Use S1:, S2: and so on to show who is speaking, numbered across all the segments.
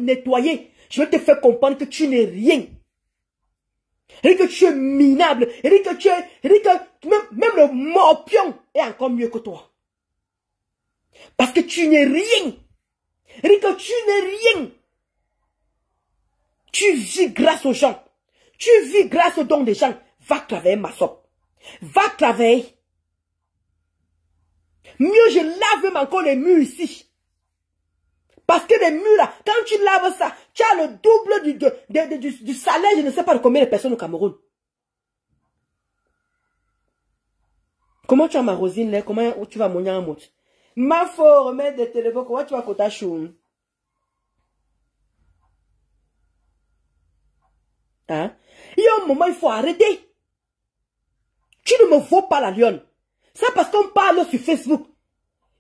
S1: nettoyer. Je vais te faire comprendre que tu n'es rien. Et que tu es minable. Et que tu es... Et que même le morpion est encore mieux que toi. Parce que tu n'es rien. Et que tu n'es rien. Tu vis grâce aux gens. Tu vis grâce aux dons des gens. Va travailler, ma soeur. Va travailler. Mieux je lave même encore les murs ici. Parce que les murs là, quand tu laves ça, tu as le double du salaire, je ne sais pas de combien de personnes au Cameroun. Comment tu as ma rosine là? Comment tu vas monter en mot? Ma faut remettre des téléphones, comment tu vas côté chou? Hein? Il y a un moment, il faut arrêter. Tu ne me vaux pas la lionne. Ça parce qu'on parle sur Facebook.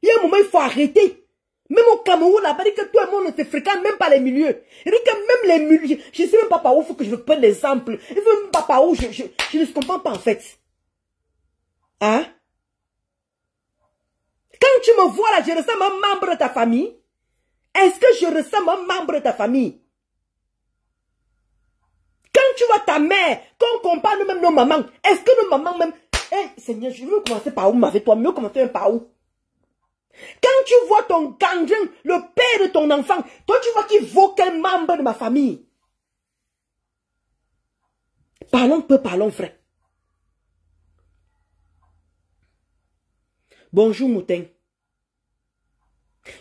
S1: Il y a un moment, il faut arrêter. Même au Cameroun, là-bas, dit que tout le monde ne se fréquente même pas les milieux. Il dit que même les milieux, je ne sais même pas par où il faut que je prenne l'exemple. Il ne veut même pas par où, je ne comprends pas en fait. Hein? Quand tu me vois là, je ressemble à un membre de ta famille. Est-ce que je ressemble à un membre de ta famille? Quand tu vois ta mère, quand on compare nous-mêmes nos mamans, est-ce que nos mamans même... Eh, Seigneur, je veux commencer par où avec toi? Mieux commencer par où? Quand tu vois ton gangren, le père de ton enfant, toi tu vois qu'il vaut quel membre de ma famille? Parlons peu, parlons vrai. Bonjour Moutin.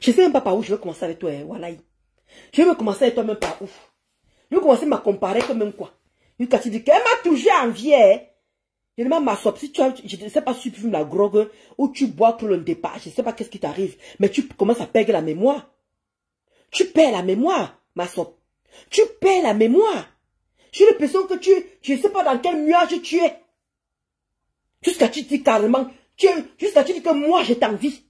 S1: Je ne sais même pas par où je vais commencer avec toi, hein, voilà. Je vais commencer avec toi même par où. Je vais commencer à me comparer comme même quoi. Une tu dis qu'elle m'a toujours envié. Je demande ma soeur, si tu as, je ne sais pas si tu fumes la drogue ou tu bois tout le départ, je ne sais pas qu'est-ce qui t'arrive, mais tu commences à perdre la mémoire. Tu perds la mémoire, ma soeur. Tu perds la mémoire. J'ai l'impression que je ne sais pas dans quel nuage tu es. Jusqu'à tu dis carrément, jusqu'à tu dis que moi je t'envie.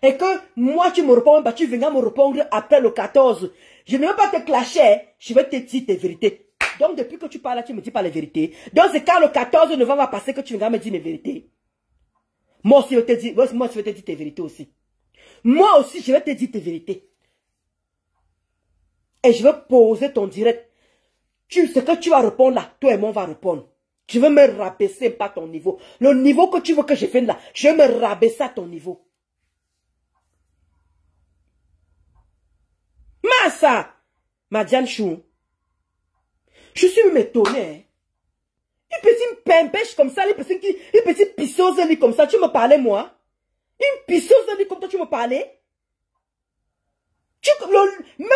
S1: Et que moi tu me réponds, bah tu viendras me répondre après le 14. Je ne veux pas te clasher, je vais te dire tes vérités. Donc, depuis que tu parles là, tu ne me dis pas les vérités. Donc, c'est quand le 14 novembre va passer que tu viendras me dire les vérités. Moi aussi, je vais te dire tes vérités aussi. Moi aussi, je vais te dire tes vérités. Et je vais poser ton direct. Ce que tu vas répondre là, toi et moi on va répondre. Je vais me rabaisser pas ton niveau. Le niveau que tu veux que je fasse là, je vais me rabaisser à ton niveau. Massa, Madiane Chou. Je suis même étonné. Une petite pimpèche comme ça, une petite pisseuse comme ça, tu me parlais moi? Une pisseuse comme toi, tu me parlais? Même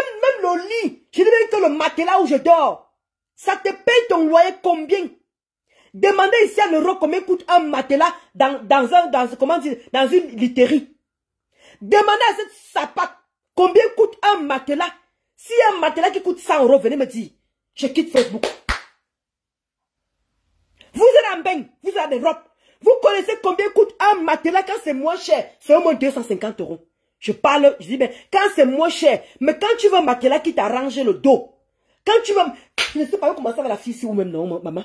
S1: le lit, je dis même que le matelas où je dors, ça te paye ton loyer combien? Demandez ici à l'euro combien coûte un matelas dans une literie. Demandez à cette sapate combien coûte un matelas. Si un matelas qui coûte 100 €, venez me dire. Je quitte Facebook. Vous êtes en bain, vous êtes en Europe. Vous connaissez combien coûte un matelas quand c'est moins cher? C'est au moins 250 €. Je parle, je dis, ben, quand c'est moins cher. Mais quand tu veux un matelas qui t'arrange le dos. Quand tu veux, je ne sais pas comment ça va la fille ici ou même non, maman.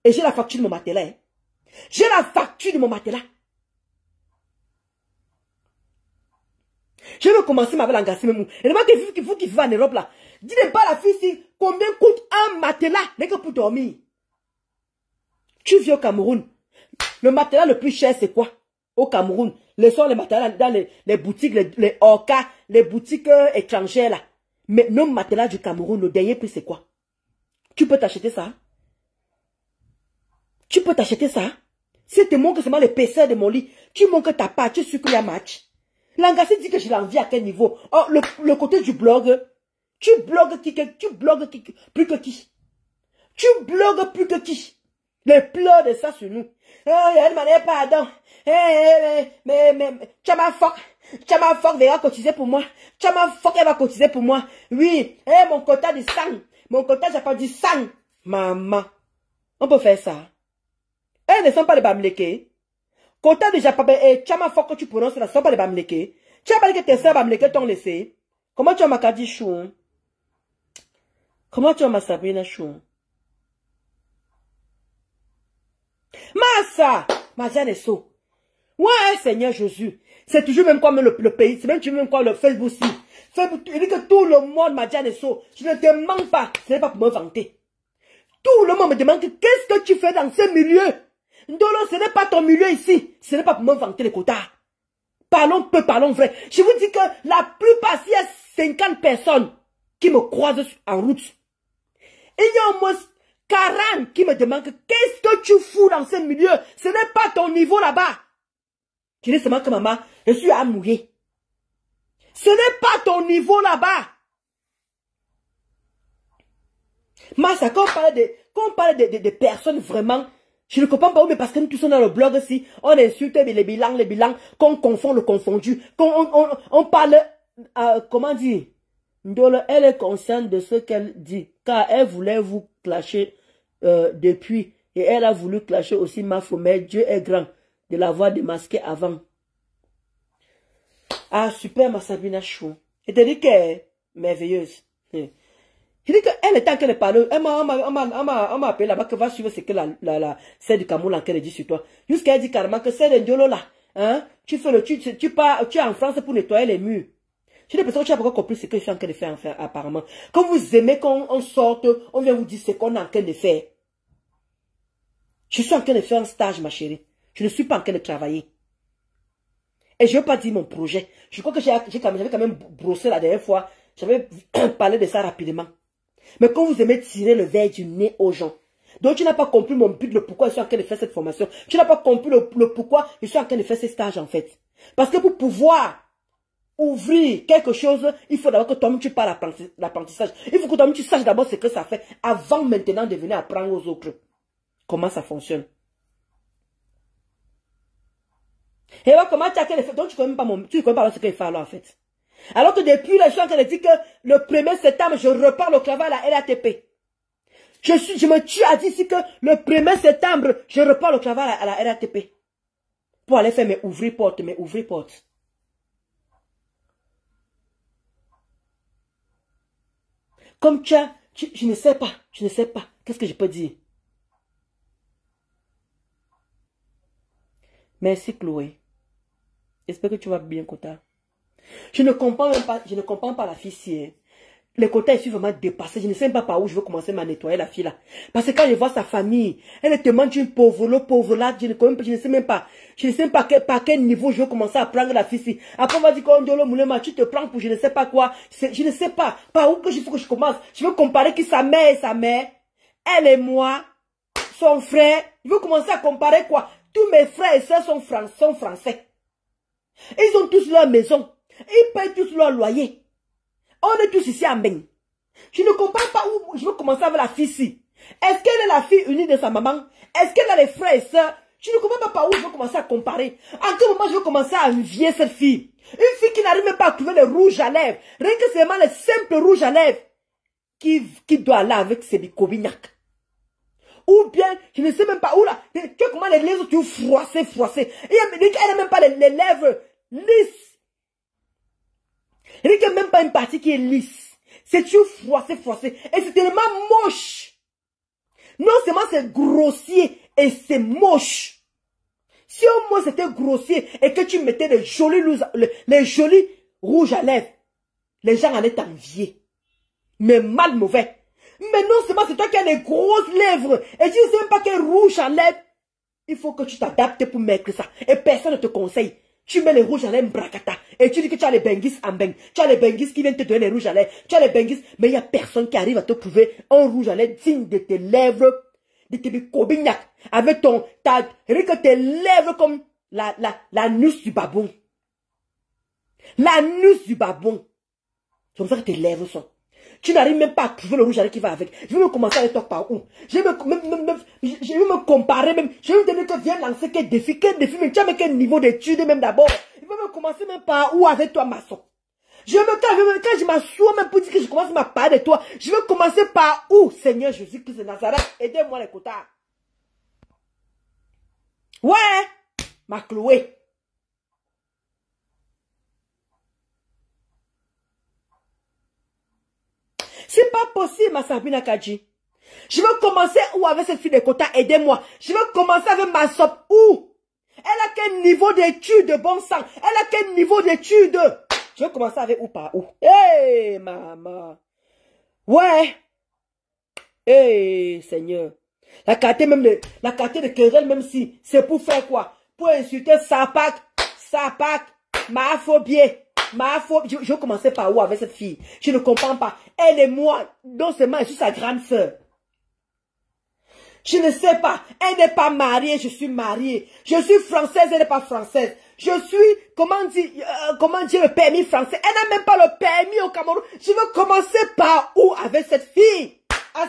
S1: Et j'ai la facture de mon matelas. Hein. J'ai la facture de mon matelas. Je vais commencer ma langasse même. Et demande que vous qui vivez en Europe là. Dites pas à la fille ici combien coûte un matelas que pour dormir. Tu vis au Cameroun. Le matelas le plus cher c'est quoi? Au Cameroun. Les sont les matelas dans les boutiques, les Orca, les boutiques étrangères là. Mais nos matelas du Cameroun, le dernier prix c'est quoi? Tu peux t'acheter ça? Tu peux t'acheter ça? Si tu montres seulement l'épaisseur de mon lit, tu montres ta part, tu es sûr qu'il y a match. Langassé dit que je l'envie à quel niveau? Oh, le côté du blog. Tu blogues plus que qui? Tu blogues plus que qui? Les pleurs de ça sur nous. Elle m'a dit pardon. Mais, Chama Fock va cotiser pour moi. Chama Fock elle va cotiser pour moi. Oui, mon quota du sang. Mon quota, j'ai pas du sang. Maman, on peut faire ça. Elles ne sont pas les Bamleke. Quota de Japabé et Chama Fock que tu prononces, ne sont pas les Bamleke. Tu as pas dit que tes sœurs Bamleke t'ont laissé. Comment tu as ma Kadi Chou? Comment tu as ma Sabrina Chou? Massa, Madiane So. Ouais, Seigneur Jésus. C'est toujours même quoi même le pays, c'est même toujours même quoi le Facebook aussi. Facebook, il dit que tout le monde m'a dit à des sauts. Je ne te mens pas, ce n'est pas pour me vanter. Tout le monde me demande qu'est-ce que tu fais dans ce milieu. Ndolo, ce n'est pas ton milieu ici. Ce n'est pas pour me vanter les quotas. Parlons peu, parlons vrai. Je vous dis que la plupart, s'il y a 50 personnes qui me croisent en route, il y a au moins 40 qui me demandent qu'est-ce que tu fous dans ce milieu. Ce n'est pas ton niveau là-bas. Je dis seulement que maman, je suis à mouiller. Ce n'est pas ton niveau là-bas. Massa, quand on parle de personnes vraiment, je ne comprends pas où, mais parce que nous tous sommes dans le blog aussi, on insulte les bilans, qu'on confond le confondu, on parle, comment dire, Ndolo, elle est consciente de ce qu'elle dit, car elle voulait vous clasher depuis, et elle a voulu clasher aussi Mafomet. Dieu est grand de l'avoir démasqué avant. Ah, super, ma Sabina Chou. Et te dit qu'elle est merveilleuse. Je dis qu'elle est en train de parler. Elle m'a appelé là-bas que va suivre ce que celle du Cameroun laquelle dit sur toi. Jusqu'à elle dit carrément que celle de Ndiolo là, hein, tu es en France pour nettoyer les murs. Je dis que tu n'as pas compris ce que je suis en train de faire apparemment. Quand vous aimez qu'on sorte, on vient vous dire ce qu'on est en train de faire. Je suis en train de faire un stage, ma chérie. Je ne suis pas en train de travailler. Et je ne veux pas dire mon projet. Je crois que j'avais quand même brossé la dernière fois. J'avais parlé de ça rapidement. Mais quand vous aimez tirer le verre du nez aux gens, donc tu n'as pas compris mon but, le pourquoi je suis en train de faire cette formation. Tu n'as pas compris le pourquoi je suis en train de faire ces stages en fait. Parce que pour pouvoir ouvrir quelque chose, il faut d'abord que toi-même tu parles l'apprentissage. Il faut que toi-même tu saches d'abord ce que ça fait avant maintenant de venir apprendre aux autres comment ça fonctionne. Et alors comment tu as qu'à le faire? Donc tu ne connais pas ce qu'il fait alors en fait. Alors que depuis la chance, elle dit que le 1er septembre, je repars le travail à la RATP. Je me tue à dire ici que le 1er septembre, je repars le travail à la RATP. Pour aller faire mes ouvrir-portes, Comme je ne sais pas, qu'est-ce que je peux dire? Merci Chloé. J'espère que tu vas bien, Kota. Je ne comprends pas la fille si les quotas, je suis vraiment dépassée. Je ne sais même pas par où je veux commencer à nettoyer la fille là. Parce que quand je vois sa famille, elle te demande une pauvre là, je ne sais même pas par quel niveau je veux commencer à prendre la fille si. Après on va dire tu te prends pour je ne sais pas quoi. Je ne sais pas par où il faut que je commence. Je veux comparer qui sa mère et sa mère. Elle et moi, son frère. Je veux commencer à comparer quoi. Tous mes frères et sœurs sont français. Ils ont tous leur maison. Ils payent tous leur loyer. On est tous ici en bain. Je ne comprends pas où je veux commencer avec la fille ici. Est-ce qu'elle est la fille unique de sa maman? Est-ce qu'elle a des frères et sœurs? Je ne comprends pas par où je veux commencer à comparer. En quel moment je veux commencer à envier cette fille? Une fille qui n'arrive même pas à trouver le rouge à lèvres. Rien que seulement le simple rouge à lèvres. Qui doit aller avec ses bicobignac. Ou bien, je ne sais même pas où là. Tu vois comment les lèvres sont froissées. Et elle n'a même pas les lèvres lisses. Il n'y a même pas une partie qui est lisse. C'est toujours froissé. Et c'est tellement moche. Non seulement c'est grossier et c'est moche. Si au moins c'était grossier et que tu mettais les jolis rouges à lèvres, les gens allaient t'envier. Mais mal mauvais. Mais non seulement c'est toi qui as les grosses lèvres et tu ne sais même pas quel rouge à lèvres. Il faut que tu t'adaptes pour mettre ça. Et personne ne te conseille. Tu mets les rouges à lèvres bracata. Et tu dis que tu as les benguis en beng. Tu as les benguis qui viennent te donner les rouges à lèvres. Tu as les benguis. Mais il n'y a personne qui arrive à te trouver un rouge à lèvres digne de tes lèvres. De tes bicobignac. Avec que tes lèvres comme la nuce du babon. La nuce du babon. C'est comme ça que tes lèvres sont. Tu n'arrives même pas à trouver le rouge à lèvres qui va avec. Je vais me commencer avec toi par où? Je vais me comparer même. Je vais me dire que viens lancer quel défi, mais tu as même quel niveau d'études même d'abord. Je vais me commencer même par où avec toi, maçon. Quand je m'assois même pour dire que je commence à parler de toi, je vais commencer par où, Seigneur Jésus-Christ de Nazareth? Aidez-moi les quotas. Ouais, ma Chloé. C'est pas possible, ma Sabina Kadji. Je veux commencer où avec cette fille de quota, aidez-moi. Je veux commencer avec ma sop où? Elle a quel niveau d'étude de bon sang? Elle a quel niveau d'étude? Je vais commencer avec où par où? Hé, maman. Ouais. Hé, Seigneur. La qualité de querelle, même si c'est pour faire quoi? Pour insulter Sapak, ma phobie. Je vais commencer par où avec cette fille? Je ne comprends pas. Elle et moi, non seulement je suis sa grande sœur. Je ne sais pas. Elle n'est pas mariée, je suis mariée. Je suis française, elle n'est pas française. Je suis, comment dire le permis français. Elle n'a même pas le permis au Cameroun. Je veux commencer par où avec cette fille? Je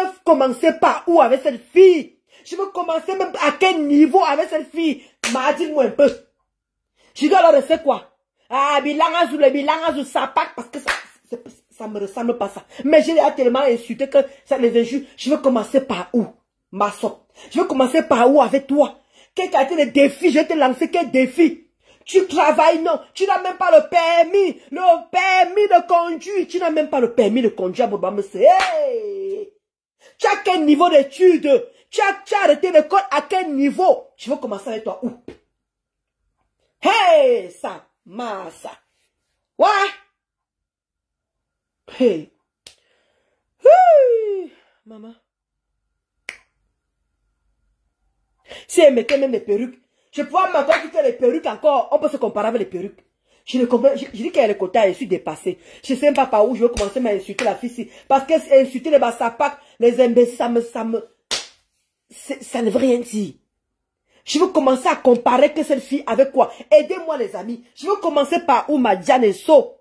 S1: veux commencer par où avec cette fille? Je veux commencer même à quel niveau avec cette fille? Dis-moi un peu. Je dois leur faire quoi? Ah, bilangazou, ça part parce que ça me ressemble pas ça. Mais je l'ai tellement insulté que ça les injure. Je veux commencer par où? Ma soeur. Je veux commencer par où avec toi? Quel a été le défi? Je vais te lancer quel défi? Tu travailles, non. Tu n'as même pas le permis. Le permis de conduire. Tu n'as même pas le permis de conduire. Hey! Tu as quel niveau d'études? Tu as arrêté l'école à quel niveau? Je veux commencer avec toi où? Hey, ça, massa. Ouais. Hey. Maman. Si elle mettait même les perruques, je pourrais m'attendre que les perruques encore, on peut se comparer avec les perruques. Je ne comprends, je dis qu'elle est le côté, je suis dépassée. Je ne sais pas par où je vais commencer à insulter la fille ici. Parce que insulter les bassapacs, les imbéciles, ça ne veut rien dire. Je veux commencer à comparer que cette fille avec quoi? Aidez-moi les amis. Je veux commencer par où Madiane et So?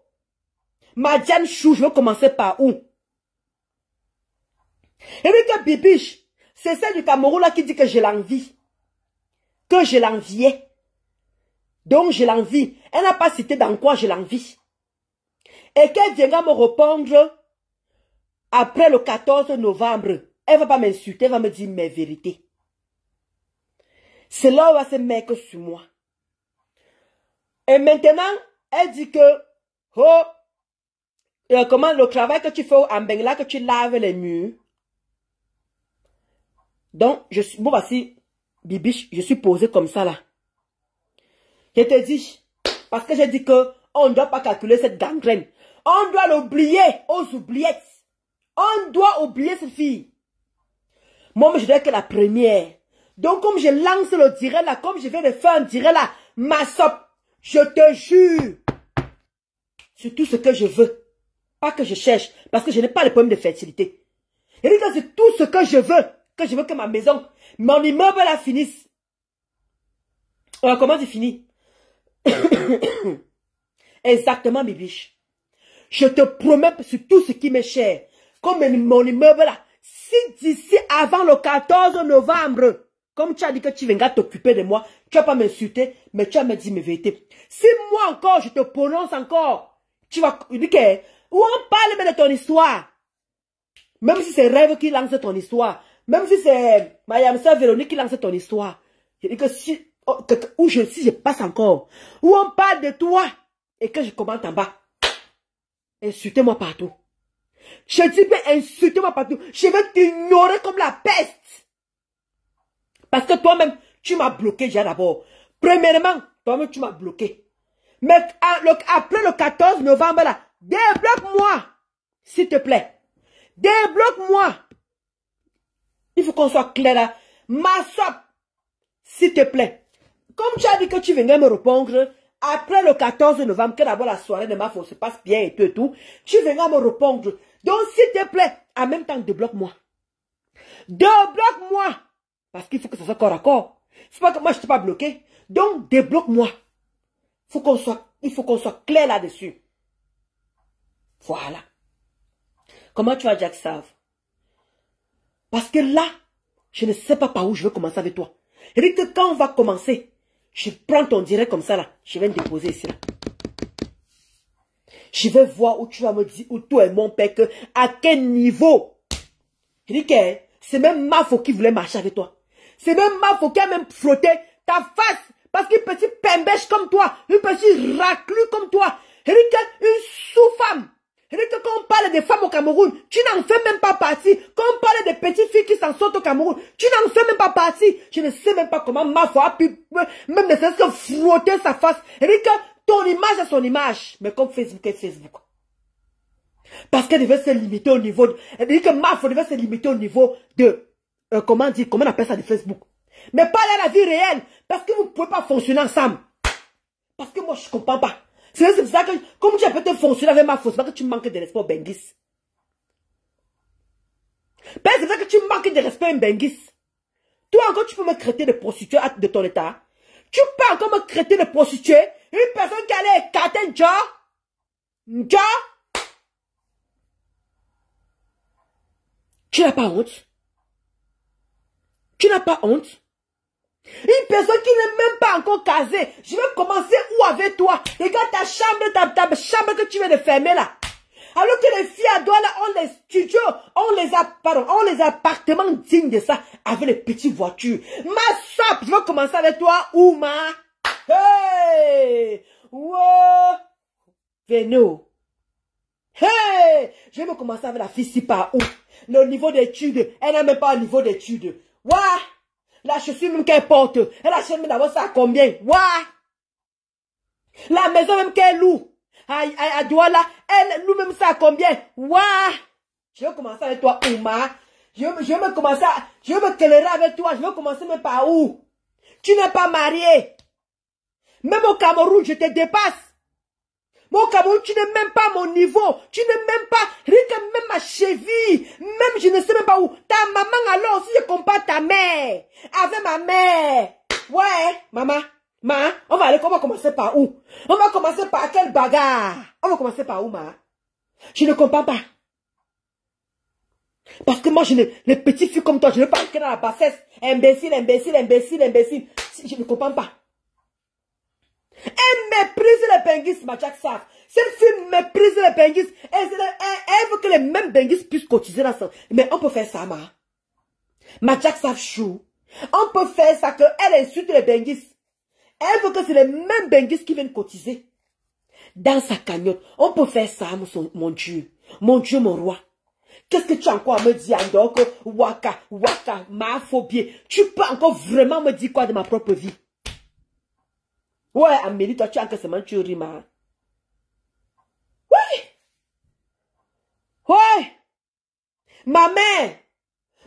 S1: Madiane Chou, je veux commencer par où? Et puis que Bibiche, c'est celle du Cameroun là qui dit que je l'envie. Que je l'enviais. Donc je l'envie. Elle n'a pas cité dans quoi je l'envie. Et qu'elle viendra me répondre après le 14 novembre. Elle ne va pas m'insulter, elle va me dire mes vérités. C'est là où elle va se mettre sur moi. Et maintenant, elle dit que, oh, comment le travail que tu fais en Bengla, que tu laves les murs. Donc, bon, voici, Bibiche, je suis posée comme ça là. Je te dis, parce que j'ai dit que on ne doit pas calculer cette gangrène. On doit l'oublier aux oubliettes. On doit oublier cette fille. Moi, je dois être la première. Donc, comme je lance le direct là, comme je vais le faire un direct là, ma sop, je te jure, c'est tout ce que je veux. Pas que je cherche, parce que je n'ai pas le problème de fertilité. Et que c'est tout ce que je veux que ma maison, mon immeuble là finisse. Comment tu finis? Exactement, Bibiche. Je te promets sur tout ce qui m'est cher, comme mon immeuble là, si d'ici avant le 14 novembre, comme tu as dit que tu viendras t'occuper de moi, tu vas pas m'insulter, mais tu vas me dire mes vérités. Si moi encore, je te prononce encore, tu vas dire que, où on parle même de ton histoire, même si c'est Rêve qui lance ton histoire, même si c'est ma soeur Véronique qui lance ton histoire, je dis que si je passe encore, où on parle de toi, et que je commente en bas, insultez-moi partout. Je dis bien insultez-moi partout. Je vais t'ignorer comme la peste. Parce que toi-même, tu m'as bloqué déjà d'abord. Premièrement, toi-même, tu m'as bloqué. Mais après le 14 novembre, là, débloque-moi. S'il te plaît. Débloque-moi. Il faut qu'on soit clair là. Ma sop, s'il te plaît. Comme tu as dit que tu viendrais me répondre après le 14 novembre, que d'abord la soirée de ma fille se passe bien et tout, tu viendras me répondre. Donc, s'il te plaît, en même temps, débloque-moi. Débloque-moi. Parce qu'il faut que ça soit corps à corps. C'est pas que moi, je ne t'ai pas bloqué. Donc, débloque-moi. Il faut qu'on soit clair là-dessus. Voilà. Comment tu vas, Jack Save? Parce que là, je ne sais pas par où je vais commencer avec toi. Et dit que quand on va commencer, je prends ton direct comme ça là. Je vais me déposer ici là. Je vais voir où tu vas me dire, où toi et mon père, que, à quel niveau. Je dis que c'est même Mafo qui voulait marcher avec toi. C'est même Mafo qui a même frotté ta face. Parce qu'une petite pembèche comme toi, une petite raclue comme toi, elle est une sous-femme. Elle est que quand on parle parle des femmes au Cameroun, tu n'en fais même pas partie. Quand on parle des petites filles qui s'en sortent au Cameroun, tu n'en fais même pas partie. Je ne sais même pas comment ma foi a pu, même ne serait-ce que frotter sa face. Et dire que ton image est son image. Mais comme Facebook est Facebook. Parce qu'elle devait se limiter au niveau, elle dit que ma foi devait se limiter au niveau de, comment on appelle ça de Facebook. Mais pas dans la vie réelle. Parce que vous ne pouvez pas fonctionner ensemble. Parce que moi, je ne comprends pas. C'est pour ça que, comme tu as peut-être fonctionné avec ma fausse, c'est pas que tu manques de respect au Benguis. C'est pour ça que tu manques de respect au Benguis. Toi encore, tu peux me traiter de prostituée de ton état. Tu peux encore me traiter de prostituée. Une personne qui allait écarter un job. Tu n'as pas honte? Tu n'as pas honte? Une personne qui n'est même pas encore casée. Je vais commencer où avec toi? Regarde ta chambre, ta chambre que tu viens de fermer là. Alors que les filles à Douala ont les studios, ont les appartements dignes de ça, avec les petites voitures. Ma soeur, je vais commencer avec toi, Ouma. Hey! Wow! Veno. Hey! Je vais commencer avec la fille si par où? Le niveau d'études, elle n'a même pas un niveau d'études. Ouah! La chaussure même qu'elle porte, elle achète même d'abord ça à combien? Ouah! La maison même qu'elle loue, à Douala, elle loue même ça à combien? Ouah! Je vais commencer avec toi, Ouma. Je vais me clairer avec toi. Je vais commencer même par où? Tu n'es pas marié. Même au Cameroun, je te dépasse. Mon Cameroun, tu n'es même pas mon niveau. Tu n'es même pas, même ma cheville. Même, je ne sais même pas où. Ta maman, alors, si je compare ta mère avec ma mère. Ouais, maman. On va commencer par où? On va commencer par quelle bagarre? On va commencer par où, ma? Je ne comprends pas. Parce que moi, les petites filles comme toi, je ne veux pas entrer dans la bassesse. Imbécile. Je ne comprends pas. Elle méprise les Benguis, ma Jack Sav. Cette fille méprise les Benguis. Elle veut que les mêmes Benguis puissent cotiser là. Mais on peut faire ça, ma Jack Sav chou. On peut faire ça qu'elle insulte les Benguis. Elle veut que c'est les mêmes Benguis qui viennent cotiser. Dans sa cagnotte. On peut faire ça, mon Dieu. Mon Dieu, mon roi. Qu'est-ce que tu as encore à me dire, Andok? Waka, ma phobie. Tu peux encore vraiment me dire quoi de ma propre vie? Ouais, Amélie, toi, tu as encore seulement tu rimes. Ouais. Ma mère,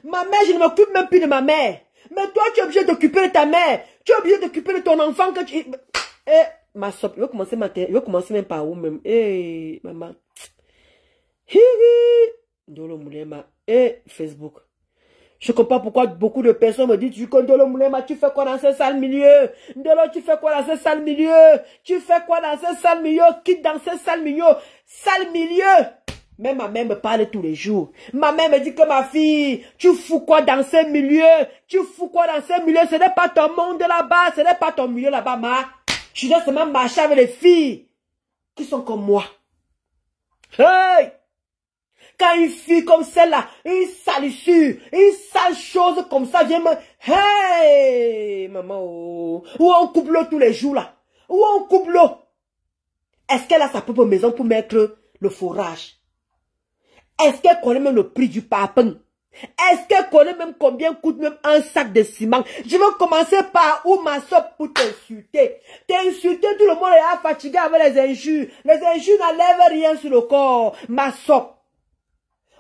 S1: je ne m'occupe même plus de ma mère. Mais toi, tu es obligé d'occuper de ta mère. Tu es obligé d'occuper de ton enfant que tu... ma soeur, je vais commencer même par où même. Maman. Ndolo Moulema. Facebook. Je comprends pourquoi beaucoup de personnes me disent, Ndolo Moulema, tu fais quoi dans ce sale milieu? Ndolo, tu fais quoi dans ce sale milieu? Tu fais quoi dans ce sale milieu? Quitte dans ce sale milieu. Sale milieu. Même ma mère me parle tous les jours. Ma mère me dit que ma fille, tu fous quoi dans ce milieu? Tu fous quoi dans ce milieu? Ce n'est pas ton monde là-bas. Ce n'est pas ton milieu là-bas, ma. Tu dois seulement marcher avec les filles qui sont comme moi. Hey! Quand une fille comme celle-là, une salissure, une sale chose comme ça vient me... Hey, maman, oh. Où on coupe l'eau tous les jours là? Où on coupe l'eau? Est-ce qu'elle a sa propre maison pour mettre le forage? Est-ce qu'elle connaît même le prix du papin? Est-ce qu'elle connaît même combien coûte même un sac de ciment? Je vais commencer par où, ma soeur, pour t'insulter. T'insulter, tout le monde est fatigué avec les injures. Les injures n'enlèvent rien sur le corps, ma soeur.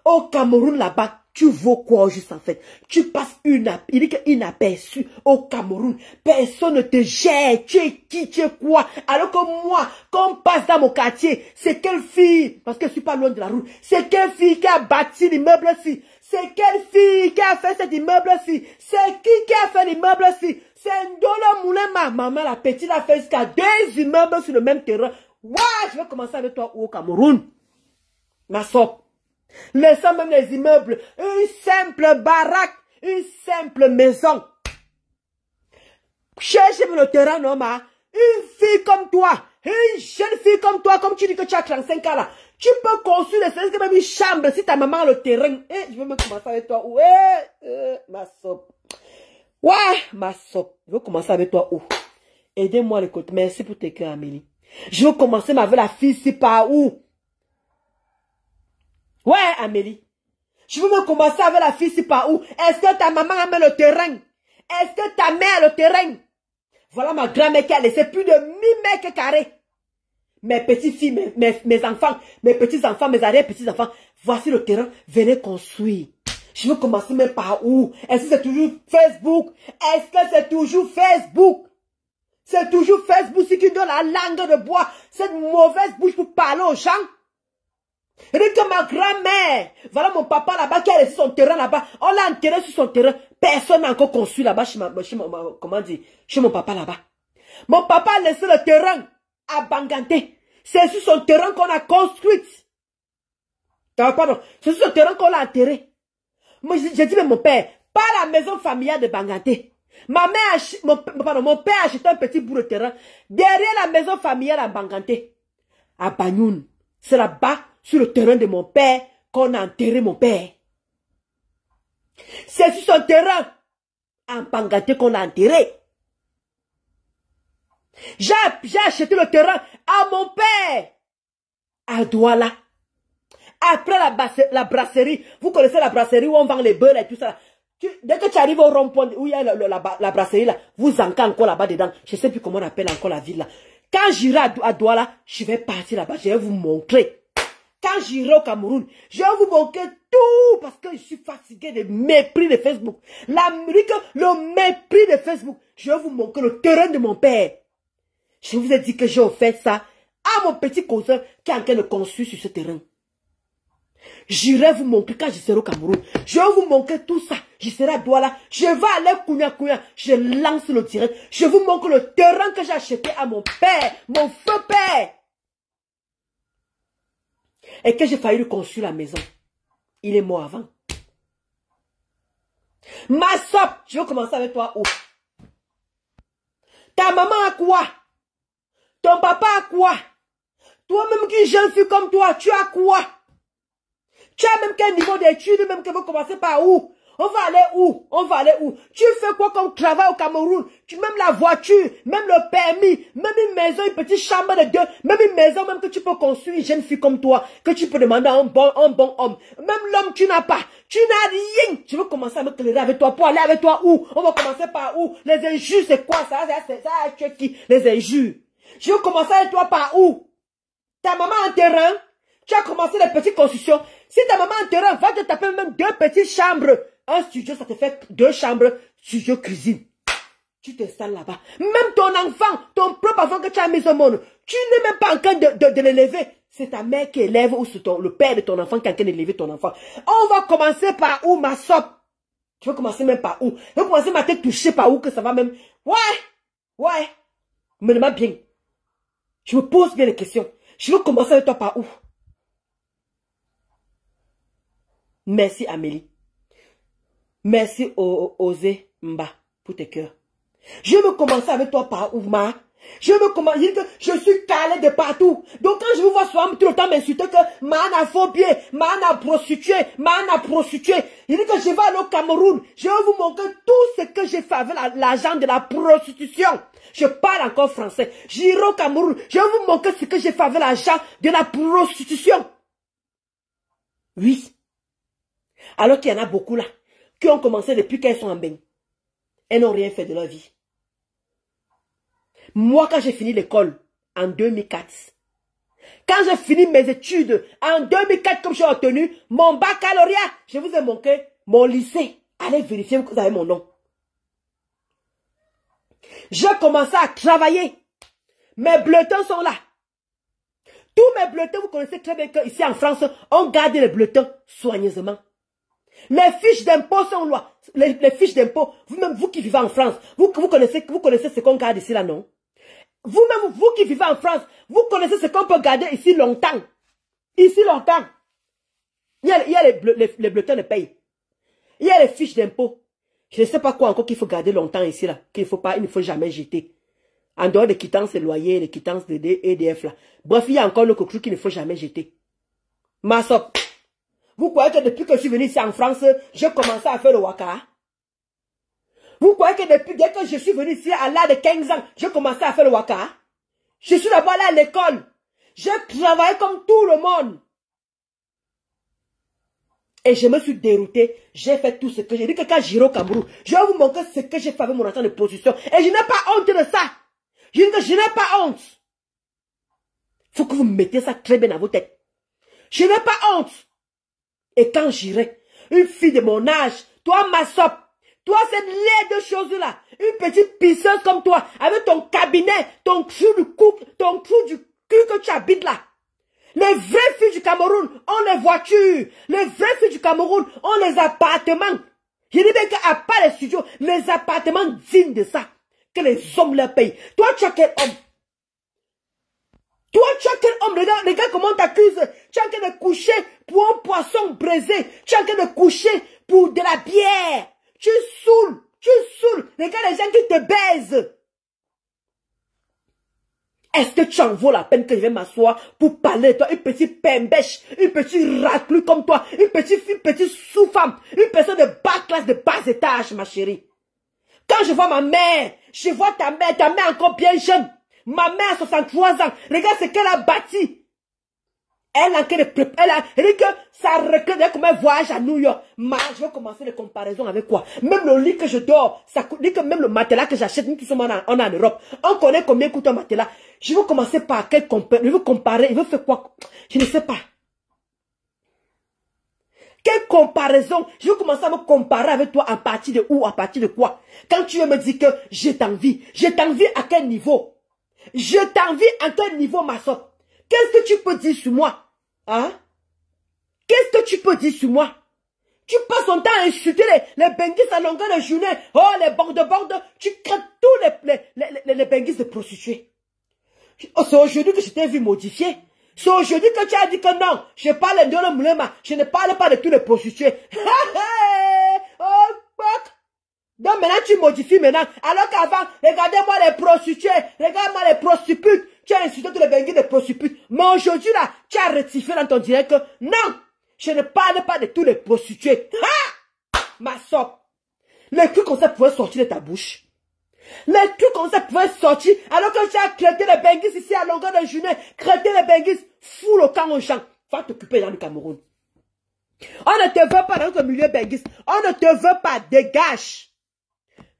S1: Au Cameroun, là-bas, tu vaux quoi juste en fait? Tu passes inaperçu au Cameroun. Personne ne te gère. Tu es qui, tu es quoi? Alors que moi, quand on passe dans mon quartier, c'est quelle fille? Parce que je suis pas loin de la route. C'est quelle fille qui a bâti l'immeuble-ci? C'est quelle fille qui a fait cet immeuble-ci? C'est qui a fait l'immeuble-ci? C'est Ndolo Moulema. Maman, la petite a fait jusqu'à 2 immeubles sur le même terrain. Ouais, je vais commencer avec toi au Cameroun. Ma soeur. Laissons même les immeubles, une simple baraque, une simple maison. Cherchez le terrain, non, ma. Une fille comme toi, une jeune fille comme toi, comme tu dis que tu as 35 ans là, tu peux construire les services même une chambre si ta maman a le terrain. Je vais me commencer avec toi. Ouais, ma soeur. Ouais, ma soeur. Je vais commencer avec toi. Aidez-moi les côtés. Merci pour tes cœurs, Amélie. Je vais commencer avec la fille, c'est par où? Ouais, Amélie. Je veux me commencer avec la fille, c'est pas où. Est-ce que ta maman a mis le terrain? Est-ce que ta mère a le terrain? Voilà ma grand-mère qui a laissé plus de 1000 mètres carrés. Mes petites filles, mes enfants, mes petits-enfants, mes arrière-petits-enfants. Voici le terrain. Venez construire. Je veux commencer même par où? Est-ce que c'est toujours Facebook? Est-ce que c'est toujours Facebook? C'est toujours Facebook si tu donnes la langue de bois. Cette mauvaise bouche pour parler aux gens. Regarde que ma grand-mère. Voilà mon papa là-bas qui a laissé son terrain là-bas. On l'a enterré sur son terrain. Personne n'a encore construit là-bas chez mon papa là-bas. Mon papa a laissé le terrain à Banganté. C'est sur son terrain qu'on a construit. Pardon. C'est sur son terrain qu'on l'a enterré. Moi, j'ai dit, mais mon père, pas la maison familiale de Banganté. Mon père a acheté un petit bout de terrain derrière la maison familiale à Banganté. À Bagnoun. C'est là-bas, sur le terrain de mon père, qu'on a enterré mon père. C'est sur son terrain à Banganté qu'on l'a enterré. J'ai acheté le terrain à mon père à Douala. Après la brasserie, vous connaissez la brasserie où on vend les beurres et tout ça. Dès que tu arrives au rond-point où il y a la brasserie là, vous encadrez encore là-bas dedans. Je ne sais plus comment on appelle encore la ville là. Quand j'irai à Douala, je vais partir là-bas, je vais vous montrer. Quand j'irai au Cameroun, je vais vous montrer tout parce que je suis fatigué de mépris de Facebook. L'Amérique, le mépris de Facebook. Je vais vous montrer le terrain de mon père. Je vous ai dit que j'ai offert ça à mon petit cousin qui est en train de construire sur ce terrain. J'irai vous montrer quand je serai au Cameroun. Je vais vous montrer tout ça. Je serai à Douala. Je vais aller Kounia. Je lance le direct. Je vous montre le terrain que j'ai acheté à mon père, mon feu père. Et que j'ai failli lui construire la maison. Il est mort avant. Ma sop, je vais commencer avec toi où? Ta maman a quoi? Ton papa a quoi? Toi-même qui es jeune fille comme toi, tu as quoi? Tu as même quel niveau d'études, même que vous commencez par où? On va aller où? On va aller où? Tu fais quoi comme travail au Cameroun? Même la voiture, même le permis, même une maison, une petite chambre de deux, même une maison même que tu peux construire une jeune fille comme toi, que tu peux demander à un bon homme. Même l'homme tu n'as pas. Tu n'as rien. Je veux commencer à me clairer avec toi pour aller avec toi où? On va commencer par où? Les injures, c'est quoi ça? Tu es qui? Les injures. Je veux commencer avec toi par où? Ta maman a un terrain? Tu as commencé les petites constructions. Si ta maman a un terrain, va te taper même 2 petites chambres. Un studio, ça te fait 2 chambres, studio, cuisine. Tu t'installes là-bas. Même ton enfant, ton propre enfant que tu as mis au monde, tu n'es même pas en train de l'élever. C'est ta mère qui élève ou c'est le père de ton enfant qui est en train d'élever ton enfant. On va commencer par où, ma sope? Tu veux commencer même par où? Tu veux commencer ma tête touchée par où que ça va même? Ouais. Me demande bien. Je me pose bien les questions. Je veux commencer avec toi par où? Merci Amélie. Merci Osé Mba pour tes cœurs. Je veux commencer avec toi par où, ma? Je veux commencer que je suis calé de partout. Donc quand je vous vois souvent tout le temps m'insulter que man a faux pied, man a prostitué. Il dit que je vais aller au Cameroun. Je vais vous montrer tout ce que j'ai fait avec l'argent de la prostitution. Je parle encore français. J'irai au Cameroun. Je vais vous montrer ce que j'ai fait avec l'argent de la prostitution. Oui. Alors qu'il y en a beaucoup là, qui ont commencé depuis qu'elles sont en bain. Elles n'ont rien fait de leur vie. Moi, quand j'ai fini l'école, en 2004, quand j'ai fini mes études, en 2004, comme j'ai obtenu mon baccalauréat, je vous ai montré mon lycée. Allez vérifier que vous avez mon nom. J'ai commencé à travailler. Mes bulletins sont là. Tous mes bulletins, vous connaissez très bien qu'ici en France, on garde les bulletins soigneusement. Les fiches d'impôt sont là. Les fiches d'impôt, vous-même, vous qui vivez en France, vous connaissez ce qu'on garde ici là, non? Vous-même, vous qui vivez en France, vous connaissez ce qu'on peut garder ici longtemps. Ici longtemps. Il y a les bulletins de paye. Il y a les fiches d'impôt. Je ne sais pas quoi encore qu'il faut garder longtemps ici là. Il ne faut jamais jeter. En dehors des quittances de loyer, les quittances de EDF là. Bref, il y a encore le coqueluche qu'il ne faut jamais jeter. Ma soeur, vous croyez que depuis que je suis venu ici en France, j'ai commencé à faire le waka? Vous croyez que dès que je suis venu ici à l'âge de 15 ans, j'ai commencé à faire le waka? Je suis d'abord allé à l'école. J'ai travaillé comme tout le monde. Et je me suis dérouté. J'ai fait tout ce que j'ai dit. Que quand j'irai au Cameroun, je vais vous montrer ce que j'ai fait avec mon argent de position. Et je n'ai pas honte de ça. Je dis que je n'ai pas honte. Il faut que vous mettez ça très bien dans vos têtes. Je n'ai pas honte. Et quand j'irai, une fille de mon âge, toi ma sope, toi cette laide de choses-là, une petite pisseuse comme toi, avec ton cabinet, ton trou du cul que tu habites là. Les vraies filles du Cameroun ont les voitures. Les vraies filles du Cameroun ont les appartements. Je dis bien qu'à part les studios, les appartements dignes de ça, que les hommes leur payent. Toi, tu as quel homme? Toi, tu as quel homme? Regarde comment t'accuses. Tu as qu'à de coucher pour un poisson braisé. Tu as qu'à de coucher pour de la bière. Tu saoules. Regarde les gens qui te baisent. Est-ce que tu en vaut la peine que je vais m'asseoir pour parler de toi? Une petite pembèche, une petite raclue comme toi, une petite sous-femme, une personne de bas classe, de bas étage, ma chérie. Quand je vois ma mère, je vois ta mère encore bien jeune. Ma mère a 63 ans. Regarde ce qu'elle a bâti. Elle a dit que ça recrée comme un voyage à New York. Je vais commencer les comparaisons avec quoi? Même le lit que je dors, ça coûte, que même le matelas que j'achète, nous qui sommes en Europe, on connaît combien coûte un matelas. Je vais commencer par quel comparer. Je veux comparer, je veux faire quoi? Je ne sais pas. Quelle comparaison? Je vais commencer à me comparer avec toi à partir de où, à partir de quoi? Quand tu veux me dire que je t'envie à quel niveau? Je t'envie à quel niveau, ma soeur? Qu'est-ce que tu peux dire sur moi? Hein? Qu'est-ce que tu peux dire sur moi? Tu passes ton temps à insulter les benguistes à longueur de journée. Oh, les bordes. Tu crées tous les benguistes de prostituées. Oh, c'est aujourd'hui que je t'ai vu modifier. C'est aujourd'hui que tu as dit que non, je parle de l'Omoulema, je ne parle pas de tous les prostituées. Oh, fuck. Donc maintenant tu modifies maintenant. Alors qu'avant, regardez-moi les prostituées, regarde-moi les prostituées. Tu as insulté tous les benguis de prostituées. Mais aujourd'hui là, tu as rectifié dans ton direct que non, je ne parle pas de tous les prostituées. Ha! Ma soeur. Les trucs comme ça pouvaient sortir de ta bouche. Les trucs comme ça pouvaient sortir alors que tu as crêté les benguis ici à longueur de journée. Crêté les benguis, fous le camp aux gens. Va t'occuper dans le Cameroun. On ne te veut pas dans notre milieu benguis. On ne te veut pas, dégage.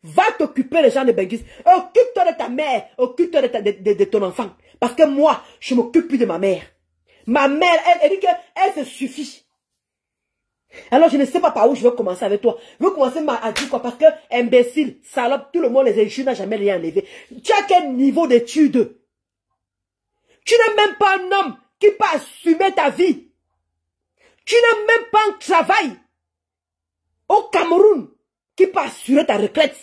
S1: Va t'occuper les gens de benguis. Occupe-toi de ta mère. Occupe-toi de ton enfant. Parce que moi, je m'occupe plus de ma mère. Ma mère, elle dit qu'elle se suffit. Alors je ne sais pas par où je vais commencer avec toi. Je vais commencer à dire quoi? Parce que imbécile, salope, tout le monde les injure, n'a jamais rien enlevé. Tu as quel niveau d'études? Tu n'es même pas un homme qui peut assumer ta vie. Tu n'as même pas un travail au Cameroun qui peut assurer ta retraite.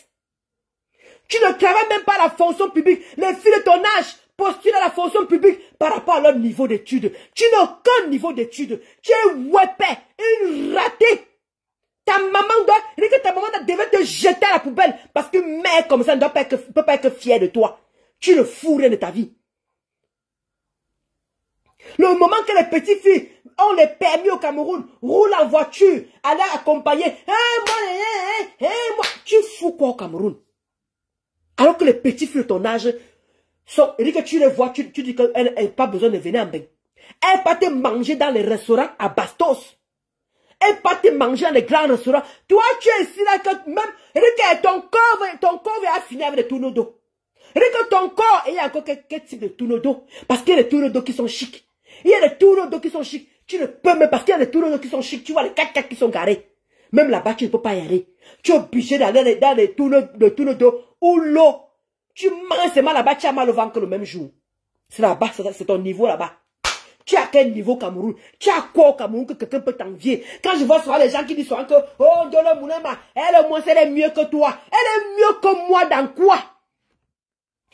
S1: Tu ne travailles même pas à la fonction publique. Les filles de ton âge postulent à la fonction publique par rapport à leur niveau d'études. Tu n'as aucun niveau d'études. Tu es wépé, une ratée. Ta maman devait te jeter à la poubelle parce qu'une mère comme ça ne peut pas être fière de toi. Tu ne fous rien de ta vie. Le moment que les petites filles ont les permis au Cameroun, roulent en voiture, aller accompagner, moi, tu fous quoi au Cameroun? Alors que les petites filles de ton âge sont, et que tu les vois, tu dis qu'elles n'ont pas besoin de venir en bain. Elles partent manger dans les restaurants à Bastos. Elles partent manger dans les grands restaurants. Toi, tu es ici là que même, et ton corps va finir avec des tourneaux d'eau. Et que ton corps, il y a encore quel type de tourneaux d'eau? Parce qu'il y a des tourneaux d'eau qui sont chics. Il y a des tourneaux d'eau qui sont chics. Tu ne peux même, parce qu'il y a des tourneaux d'eau qui sont chics. Tu vois les 4x4 qui sont garés. Même là-bas, tu ne peux pas y aller. Tu es obligé d'aller dans les tourneaux d'eau ou l'eau. Tu manges seulement là-bas, tu as mal au ventre le même jour. C'est là-bas, c'est ton niveau là-bas. Tu as quel niveau Cameroun? Tu as quoi au Cameroun que quelqu'un peut t'envier? Quand je vois souvent les gens qui disent souvent que, oh, Ndolo Moulema, elle au moins, elle est mieux que toi. Elle est mieux que moi dans quoi?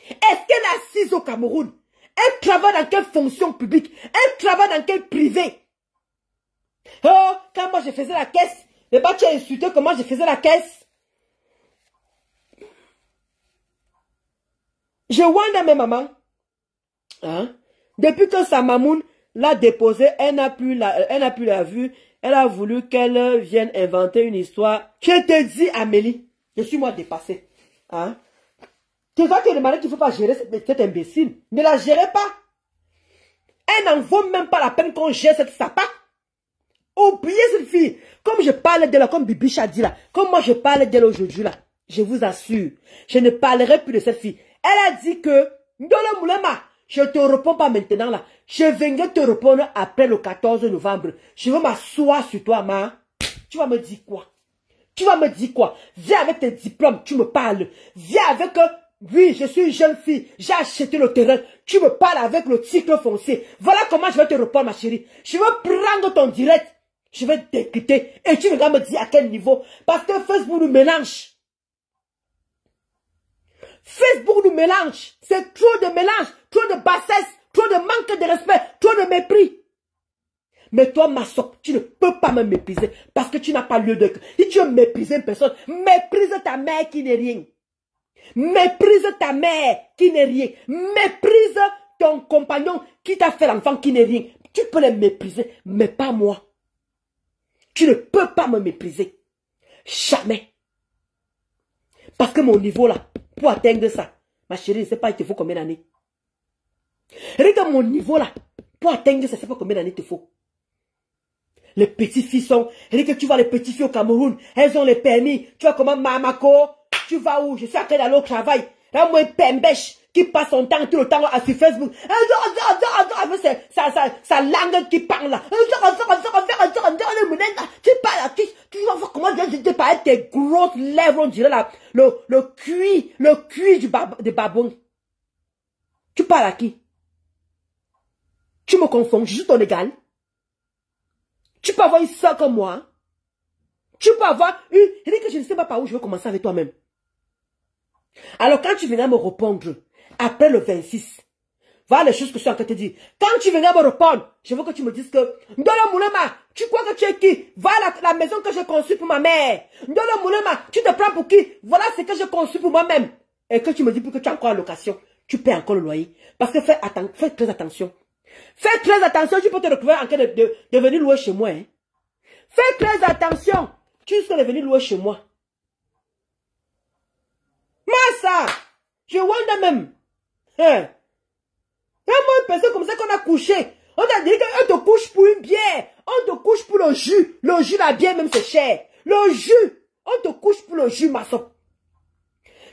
S1: Est-ce qu'elle est assise au Cameroun? Elle travaille dans quelle fonction publique? Elle travaille dans quel privé? Oh, quand moi je faisais la caisse, mais bah tu as insulté comment je faisais la caisse. Je vois dans mes mamans, hein, depuis que sa mamoun l'a déposée, elle n'a plus la vue, elle a voulu qu'elle vienne inventer une histoire. Je te dis, Amélie, je suis moi dépassée, hein. Tu vas te demander qu'il ne faut pas gérer cette imbécile. Ne la gérez pas. Elle n'en vaut même pas la peine qu'on gère cette sapate. Oubliez cette fille. Comme je parle d'elle, comme Bibiche a dit là, comme moi je parle d'elle aujourd'hui là, je vous assure, je ne parlerai plus de cette fille. Elle a dit que, Ndolo Moulema, je ne te réponds pas maintenant là. Je viendrai te répondre après le 14 novembre. Je vais m'asseoir sur toi, ma. Tu vas me dire quoi? Tu vas me dire quoi? Viens avec tes diplômes, tu me parles. Viens avec... oui, je suis une jeune fille, j'ai acheté le terrain. Tu me parles avec le titre foncier. Voilà comment je vais te répondre, ma chérie. Je vais prendre ton direct. Je vais t'écouter. Et tu vas me dire à quel niveau. Parce que Facebook nous mélange. Facebook nous mélange. C'est trop de mélange, trop de bassesse, trop de manque de respect, trop de mépris. Mais toi, ma soeur, tu ne peux pas me mépriser parce que tu n'as pas lieu de... Si tu veux mépriser une personne, méprise ta mère qui n'est rien. Méprise ta mère qui n'est rien. Méprise ton compagnon qui t'a fait l'enfant qui n'est rien. Tu peux les mépriser, mais pas moi. Tu ne peux pas me mépriser. Jamais. Parce que mon niveau là, pour atteindre ça, ma chérie, je ne sais pas, il te faut combien d'années. Regarde mon niveau là, pour atteindre ça, je ne sais pas combien d'années il te faut. Les petites filles sont... Regarde, tu vois les petites filles au Cameroun, elles ont les permis. Tu vois comment Mamako, tu vas où? Je suis à quel aller au travail. Là, moi, Pembèche, qui passe son temps, tout le temps sur Facebook. Sa langue qui parle là. Tu parles là, tu vas voir comment tu parles avec tes grosses lèvres, on dirait là, le cuir de babouin. Tu parles à qui? Tu me confonds, je suis ton égal. Tu peux avoir une soeur comme moi. Tu peux avoir une... Je dis que je ne sais pas par où je vais commencer avec toi-même. Alors quand tu viendras me répondre, après le 26, voilà les choses que je suis en train de te dire. Quand tu viendras me répondre, je veux que tu me dises que... Ndolo Moulema, tu crois que tu es qui? Voilà la maison que j'ai conçue pour ma mère. Ndolo Moulema, tu te prends pour qui? Voilà ce que j'ai conçu pour moi-même. Et que tu me dis que tu as encore en location. Tu paies encore le loyer. Parce que fais très attention. Fais très attention, tu peux te retrouver en train de venir louer chez moi. Hein. Fais très attention, tu serais venir louer chez moi. Massa, je wonder même. Hein. Et moi, une personne comme ça qu'on a couché. On t'a dit qu'on te couche pour une bière. On te couche pour le jus. Le jus, la bière même, c'est cher. Le jus, on te couche pour le jus, ma soeur.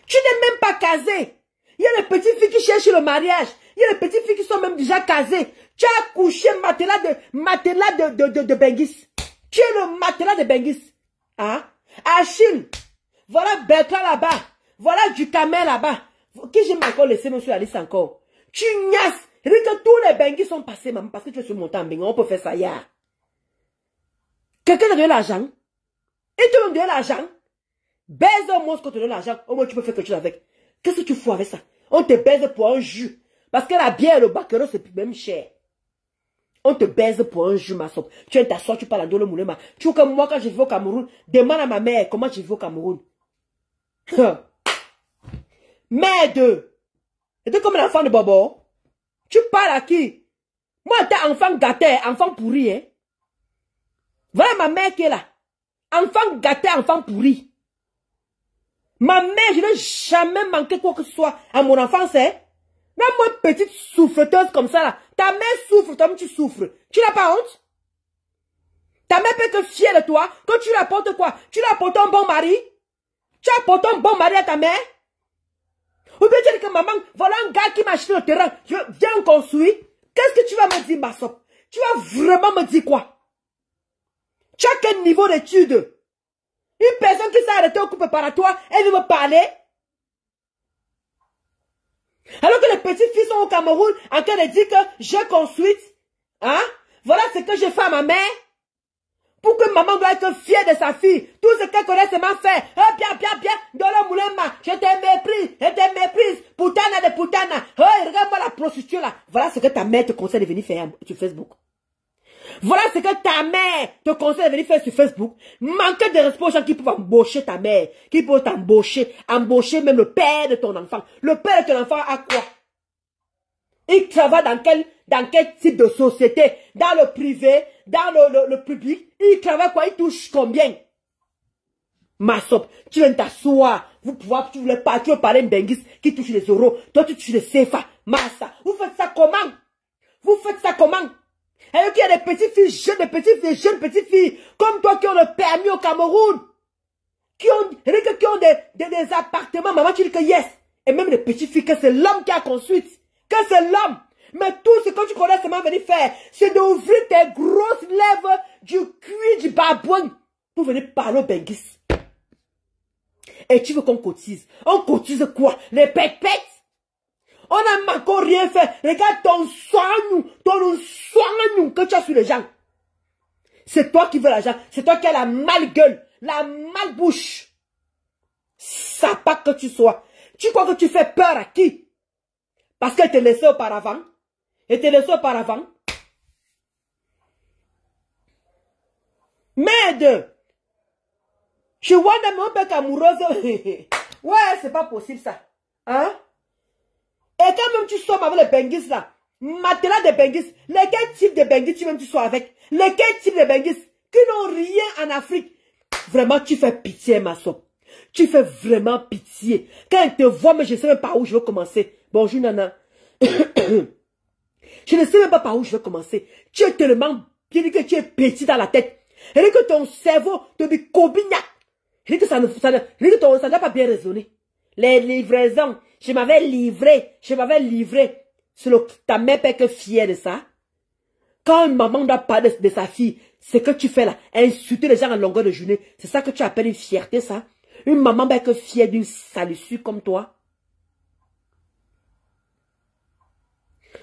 S1: Tu n'es même pas casé. Il y a les petites filles qui cherchent le mariage. Il y a les petites filles qui sont même déjà casées. Tu as couché matelas de Bengis. Tu es le matelas de Bengis. Hein? Achille. Voilà Bertrand là-bas. Voilà du Camel là-bas. Qui j'ai encore laissé même sur la liste encore. Tu niasses. Regarde, tous les Bengis sont passés, maman, parce que tu es sur mon temps. On peut faire ça, ya. Quelqu'un t'a donné l'argent. Et tu donnes de l'argent. Baise au moins qu'on te donne l'argent. Au moins tu peux faire quelque chose avec. Qu'est-ce que tu fous avec ça? On te baise pour un jus. Parce que la bière et le baccarat, c'est même cher. On te baise pour un jus, ma soeur. Tu viens t'asseoir, tu parles à Ndolo Moulema. Tu vois que moi, quand je vais au Cameroun, demande à ma mère comment je vais au Cameroun. Merde. Et comme l'enfant de Bobo. Tu parles à qui? Moi, t'es enfant gâté, enfant pourri, hein. Voilà ma mère qui est là. Enfant gâté, enfant pourri. Ma mère, je n'ai jamais manqué quoi que ce soit à mon enfance, hein. Même moi, petite souffreteuse comme ça, là. Ta mère souffre, toi-même tu souffres. Tu n'as pas honte? Ta mère peut être fière de toi. Quand tu lui apportes quoi? Tu lui apportes un bon mari? Tu apportes un bon mari à ta mère? Ou bien tu dis que maman, voilà un gars qui m'a acheté le terrain. Je viens construire. Qu'est-ce que tu vas me dire, ma soeur? Tu vas vraiment me dire quoi? Tu as quel niveau d'études? Une personne qui s'est arrêtée au coup préparatoire, elle veut me parler? Alors que les petites filles sont au Cameroun en train de dire que j'ai construit. Hein? Voilà ce que j'ai fait à ma mère. Pour que maman doit être fière de sa fille. Tout ce qu'elle connaît, c'est ma fait. Oh, bien, Ndolo Moulema, je te méprise. Putana de putana. Oh, regarde-moi la prostituée là. Voilà ce que ta mère te conseille de venir faire sur Facebook. Voilà ce que ta mère te conseille de venir faire sur Facebook. Manquer de respect aux gens qui peuvent embaucher ta mère. Qui peuvent t'embaucher. Embaucher même le père de ton enfant. Le père de ton enfant a quoi? Il travaille dans quel type de société? Dans le privé? Dans le public? Il travaille quoi? Il touche combien? Ma soeur, tu viens t'asseoir. Tu veux parler de Bengis qui touche les euros. Toi, tu touches les CFA. Massa. Vous faites ça comment? Vous faites ça comment? Et qu'il y a des petites filles jeunes, des jeunes petites filles, comme toi qui ont le permis au Cameroun, qui ont des appartements, maman, tu dis que yes. Et même les petites filles, que c'est l'homme qui a construit, que c'est l'homme. Mais tout ce que tu connais seulement venir faire, c'est d'ouvrir tes grosses lèvres du cuir du babouin pour venir parler au Benguis. Et tu veux qu'on cotise? On cotise quoi? Les pépettes? On n'a encore rien fait. Regarde ton soin que tu as sur les gens. C'est toi qui veux l'argent. C'est toi qui as la malgueule, la malbouche. Ça pas que tu sois. Tu crois que tu fais peur à qui? Parce qu'elle te laissait auparavant. Elle te laissait auparavant. Merde. Je vois mon père amoureuse. Ouais, c'est pas possible ça. Hein? Et quand même tu sors avec les Benguis là, matelas de Benguis, lesquels types de Benguis tu sors avec? Lesquels types de Benguis qui n'ont rien en Afrique? Vraiment, tu fais pitié, ma soeur. Tu fais vraiment pitié. Quand elle te voit, mais je ne sais même pas où je vais commencer. Bonjour, Nana. Je ne sais même pas par où je vais commencer. Tu es tellement bien que tu es petit dans la tête. Et que ton cerveau te dit cobignac. Et que ça n'a pas bien raisonné. Les livraisons, je m'avais livré. C'est ta mère peut être fière de ça. Quand une maman doit parler de sa fille, c'est que tu fais là, insulter les gens à longueur de journée. C'est ça que tu appelles une fierté, ça. Une maman peut être fière d'une salissure comme toi.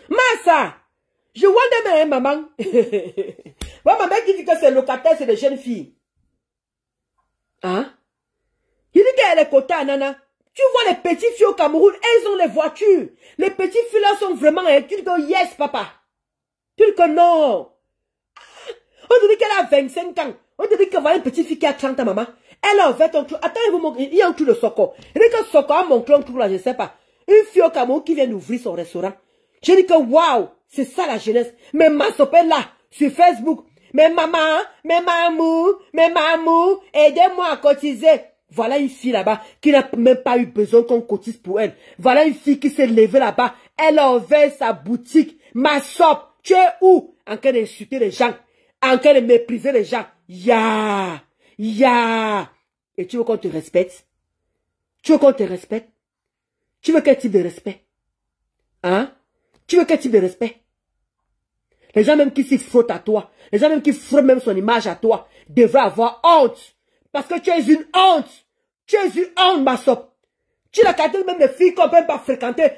S1: Massa, je vois des maman. Moi, ma mère qui dit que c'est locataire, c'est des jeunes filles. Hein? Il dit qu'elle est quota, nana. Tu vois les petites filles au Cameroun, elles ont les voitures. Les petites filles là sont vraiment... Tu dis que yes, papa. Tu dis que non. On te dit qu'elle a 25 ans. On te dit que voilà une petite fille qui a 30 ans, maman. Elle a ouvert ton trou. Attends, il y a un trou de Soko. Il dit que Soko a montré un trou là, je ne sais pas. Une fille au Cameroun qui vient d'ouvrir son restaurant. Je dis que waouh, c'est ça la jeunesse. Mais ma sopée là, sur Facebook. Mais maman, mais mamou, aidez-moi à cotiser. Voilà une fille là-bas qui n'a même pas eu besoin qu'on cotise pour elle. Voilà une fille qui s'est levée là-bas. Elle a ouvert sa boutique. Ma sope, tu es où? En train d'insulter les gens. En train de mépriser les gens. Ya. Et tu veux qu'on te respecte? Tu veux qu'on te respecte? Tu veux quel type de respect? Hein? Tu veux quel type de respect? Les gens même qui s'y frottent à toi, les gens même qui frottent même son image à toi, devraient avoir honte. Parce que tu es une honte. Tu es une honte, ma sope. Tu l'as qualité même des filles qu'on ne peut pas fréquenter.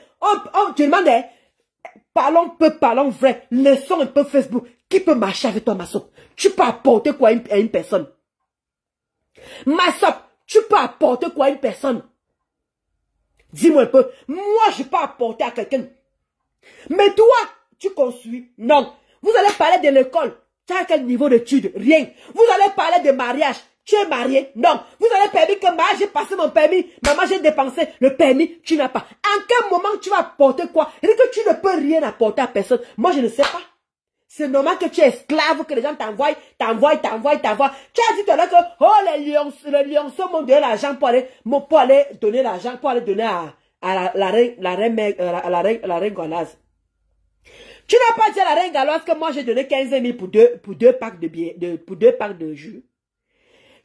S1: Tu demandes, parlons vrai. Laissons un peu Facebook. Qui peut marcher avec toi, ma sope? Tu peux apporter quoi à une personne? Ma sope, tu peux apporter quoi à une personne? Dis-moi un peu. Moi, je peux apporter à quelqu'un. Mais toi, tu construis. Non. Vous allez parler de l'école. Tu as quel niveau d'études? Rien. Vous allez parler de mariage. Tu es marié? Non. Vous allez permis que moi, j'ai passé mon permis. Maman, j'ai dépensé. Le permis, tu n'as pas. En quel moment tu vas apporter quoi? Et que tu ne peux rien apporter à personne. Moi, je ne sais pas. C'est normal que tu es esclave, que les gens t'envoient. Tu as dit tout à l'heure que, oh, les lionceaux m'ont donné l'argent pour aller donner l'argent, pour aller donner à la reine gauloise. Tu n'as pas dit à la reine gauloise que moi j'ai donné 15 000 pour deux packs de jus.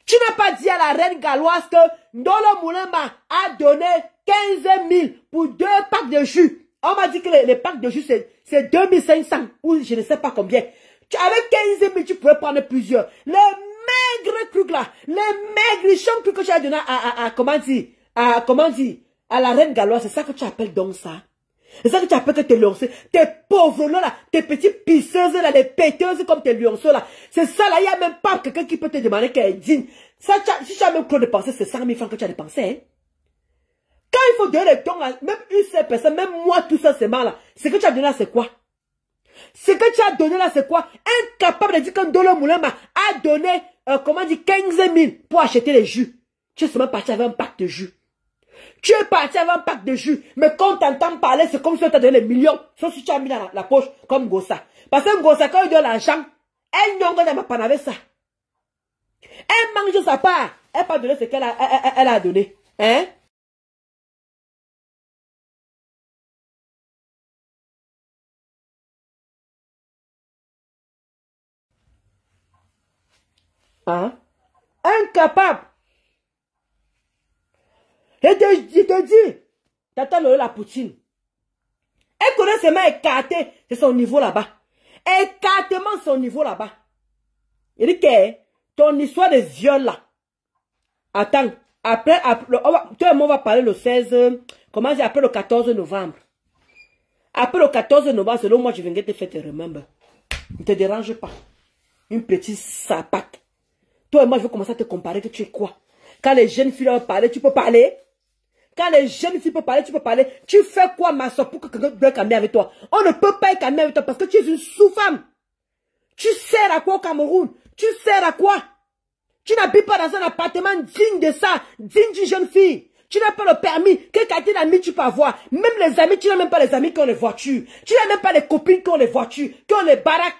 S1: Tu n'as pas dit à la reine galloise que Ndolo Moulema a donné 15 000 pour 2 packs de jus. On m'a dit que les packs de jus, c'est 2500 ou je ne sais pas combien. Avec 15 000, tu pouvais prendre plusieurs. Les maigres trucs là, les maigrichons trucs que tu as donné à la reine galloise, c'est ça que tu appelles donc ça? C'est ça que tu appelles que tes lionceaux, tes pauvres là, tes petites pisseuses là, les péteuses comme tes lionceaux là. C'est ça là, il n'y a même pas quelqu'un qui peut te demander qu'elle est digne. Ça, si tu as même trop dépensé, c'est 100 000 francs que tu as dépensé. Hein? Quand il faut donner les dons, même une seule personne, même moi, tout ça, c'est mal là. Ce que tu as donné là, c'est quoi? Ce que tu as donné là, c'est quoi? Incapable de dire qu'un Ndolo Moulema a donné, 15 000 pour acheter les jus. Tu es seulement parti avec un pack de jus. Tu es parti avec un pack de jus, mais quand on t'entend parler, c'est comme si on t'a donné les millions, sauf si tu as mis dans la poche, comme Gossa. Parce que Gossa, quand il donne l'argent, elle n'en donne pas avec ça. Elle mange sa part, elle n'a pas donné ce qu'elle a donné. Hein? Hein? Incapable. Et je te dis, t'attends la poutine. Elle connaît seulement écarté, c'est son niveau là-bas. Écartement son niveau là-bas. Il dit que ton histoire de viol là. Attends, après toi et moi on va parler le 16, comment dire, après le 14 novembre. Après le 14 novembre, selon moi, je viendrai te faire te remember. Ne te dérange pas. Une petite sapate. Toi et moi, je vais commencer à te comparer que tu es quoi. Quand les jeunes filles vont parler, tu peux parler. Quand les jeunes filles peuvent parler, tu peux parler. Tu fais quoi, ma soeur, pour que quelqu'un puisse camber avec toi? On ne peut pas camber avec toi parce que tu es une sous-femme. Tu sers à quoi au Cameroun? Tu sers à quoi? Tu n'habites pas dans un appartement digne de ça, digne d'une jeune fille. Tu n'as pas le permis. Quelle qualité d'amis tu peux avoir? Même les amis, tu n'as même pas les amis qui ont les voitures. Tu n'as même pas les copines qui ont les voitures, qui ont les baraques.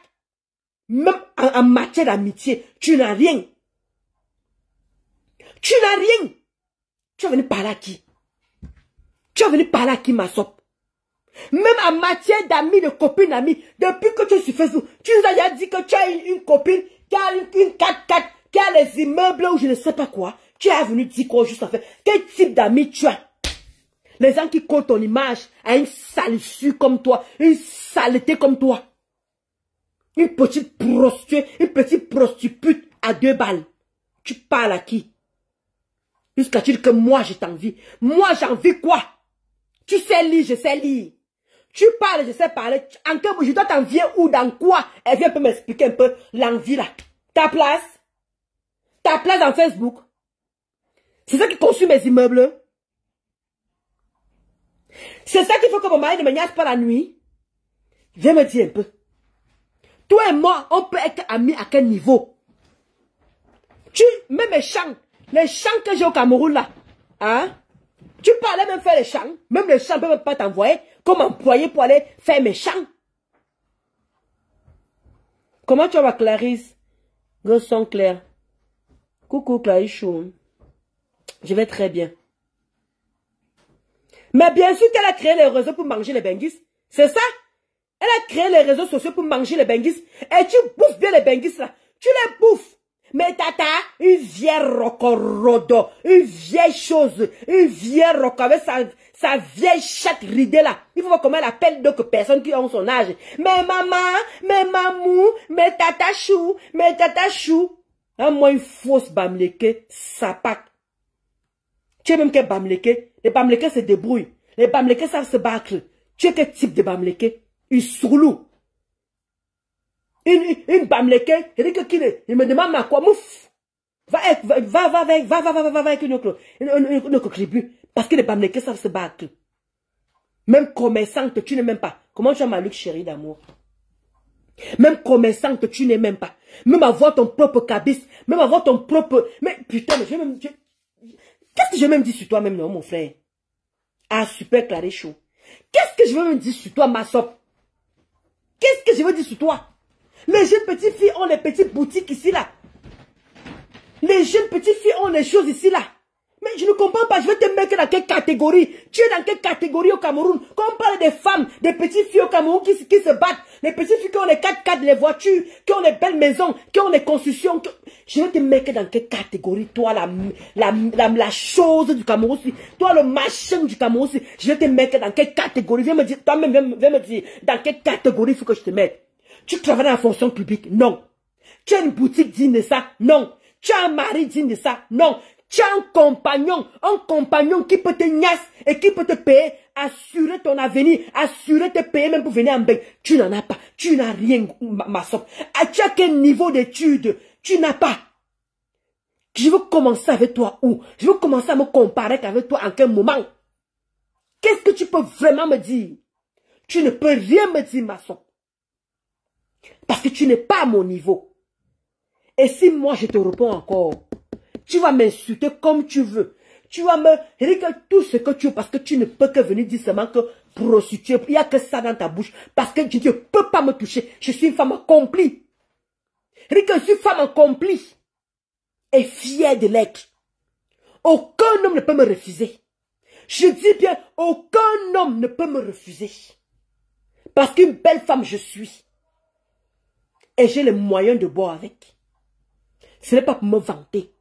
S1: Même en matière d'amitié, tu n'as rien. Tu n'as rien. Tu es venu parler à qui? Tu es venu parler à qui, ma sope? Même en matière d'amis, de copines, d'amis, depuis que tu es sur Facebook, tu nous as déjà dit que tu as une copine qui a une 4x4, qui a les immeubles ou je ne sais pas quoi. Tu es venu dire quoi juste en fait? Quel type d'amis tu as? Les gens qui collent ton image à une salissure comme toi, une saleté comme toi. Une petite prostituée, une petite prostituée à 2 balles. Tu parles à qui? Jusqu'à dire que moi je t'envie. Moi j'envie quoi? Tu sais lire, je sais lire. Tu parles, je sais parler. En que je dois t'envier où, dans quoi? Elle vient un peu m'expliquer un peu l'envie là. Ta place? Ta place dans Facebook? C'est ça qui consume mes immeubles? C'est ça qu'il faut que mon mari ne me niaise pas la nuit? Viens me dire un peu. Toi et moi, on peut être amis à quel niveau? Tu mets mes chants, les chants que j'ai au Cameroun là, hein? Tu peux aller même faire les chants, même les chants ne peuvent même pas t'envoyer comme employé pour aller faire mes chants. Comment tu vas, Clarisse? Gros son clair. Coucou Clarisse Chou. Je vais très bien. Mais bien sûr qu'elle a créé les réseaux pour manger les benguis. C'est ça? Elle a créé les réseaux sociaux pour manger les benguis. Et tu bouffes bien les benguis là. Tu les bouffes. Mais tata, une vieille rocorodo, une vieille chose, une vieille roco avec sa vieille chatte ridée là. Il faut voir comment elle appelle d'autres personnes qui ont son âge. Mais maman, mais mamou, mais tata chou, mais tata chou. À moi une fausse bamleke, sapac. Tu es même que bamleke. Les bamleke se débrouillent. Les bamleke savent se battre. Tu es quel type de bamleke? Une soulou. Une bamleke, il me demande à quoi, mouf. Va avec une autre tribu. Parce que les bamleke savent se battre. Même commerçante, tu n'es même pas. Comment tu as ma Luc chérie d'amour? Même commerçante, tu n'es même pas. Même avoir ton propre cabis. Même avoir ton propre... Mais putain, mais je vais même... Qu'est-ce que je vais même dire sur toi même, non, mon frère? Ah, super Clarisse Chou. Qu'est-ce que je vais même dire sur toi, ma sope? Qu'est-ce que je veux dire sur toi? Les jeunes petites filles ont les petites boutiques ici, là. Les jeunes petites filles ont les choses ici, là. Mais je ne comprends pas, je vais te mettre dans quelle catégorie? Tu es dans quelle catégorie au Cameroun? Quand on parle des femmes, des petites filles au Cameroun qui se battent, les petites filles qui ont les 4x4, les voitures, qui ont les belles maisons, qui ont les constructions, je vais te mettre dans quelle catégorie? Toi, la chose du Cameroun, toi, le machin du Cameroun, je vais te mettre dans quelle catégorie? Viens me dire, toi-même, viens me dire, dans quelle catégorie il faut que je te mette? Tu travailles dans la fonction publique? Non. Tu as une boutique digne de ça? Non. Tu as un mari digne de ça? Non. Tu as un compagnon qui peut te niasse et qui peut te payer, assurer ton avenir, assurer te payer même pour venir en bain. Tu n'en as pas. Tu n'as rien, ma soeur. Tu as quel niveau d'études? Tu n'as pas. Je veux commencer avec toi où? Je veux commencer à me comparer avec toi en quel moment? Qu'est-ce que tu peux vraiment me dire? Tu ne peux rien me dire, ma soeur. Parce que tu n'es pas à mon niveau. Et si moi je te réponds encore, tu vas m'insulter comme tu veux. Tu vas me dire tout ce que tu veux parce que tu ne peux que venir dire seulement que prostituée. Il n'y a que ça dans ta bouche. Parce que tu ne peux pas me toucher. Je suis une femme accomplie. Je suis une femme accomplie. Et fière de l'être. Aucun homme ne peut me refuser. Je dis bien, aucun homme ne peut me refuser. Parce qu'une belle femme je suis. Et j'ai les moyens de boire avec. Ce n'est pas pour me vanter.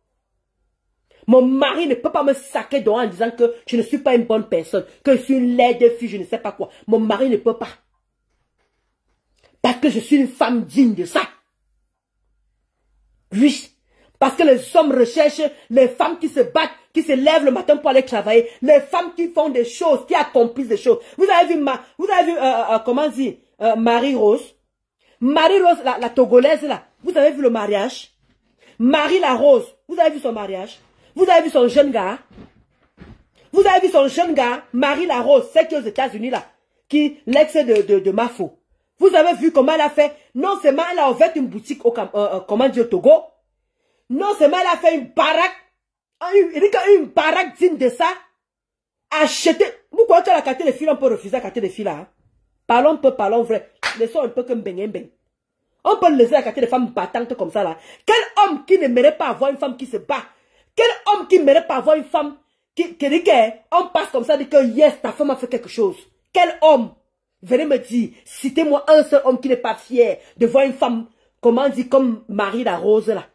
S1: Mon mari ne peut pas me saquer dehors en disant que je ne suis pas une bonne personne, que je suis une laide fille, je ne sais pas quoi. Mon mari ne peut pas. Parce que je suis une femme digne de ça. Oui. Parce que les hommes recherchent les femmes qui se battent, qui se lèvent le matin pour aller travailler. Les femmes qui font des choses, qui accomplissent des choses. Vous avez vu, comment dire, Marie-Rose. Marie-Rose, la Togolaise là. Vous avez vu le mariage? Marie-la-Rose. Vous avez vu son mariage? Vous avez vu son jeune gars? Vous avez vu son jeune gars, Marie-la-Rose, celle qui est aux États-Unis là, qui l'ex de Mafo. Vous avez vu comment elle a fait? Non seulement elle a ouvert une boutique au Togo. Non seulement elle a fait une baraque. Une baraque digne de ça. Acheter. Vous croyez qu'elle a capté les filles, on peut refuser à capter les filles là? Hein? Parlons peu, parlons vrai. Laissons un peu comme beng. On peut laisser à capter des femmes battantes comme ça là. Quel homme qui ne mérite pas avoir une femme qui se bat? Quel homme qui ne mérite pas avoir une femme qui dit qu'on passe comme ça, dit que yes, ta femme a fait quelque chose? Quel homme? Venez me dire, citez-moi un seul homme qui n'est pas fier de voir une femme, comment dire, comme Marie-la-Rose là.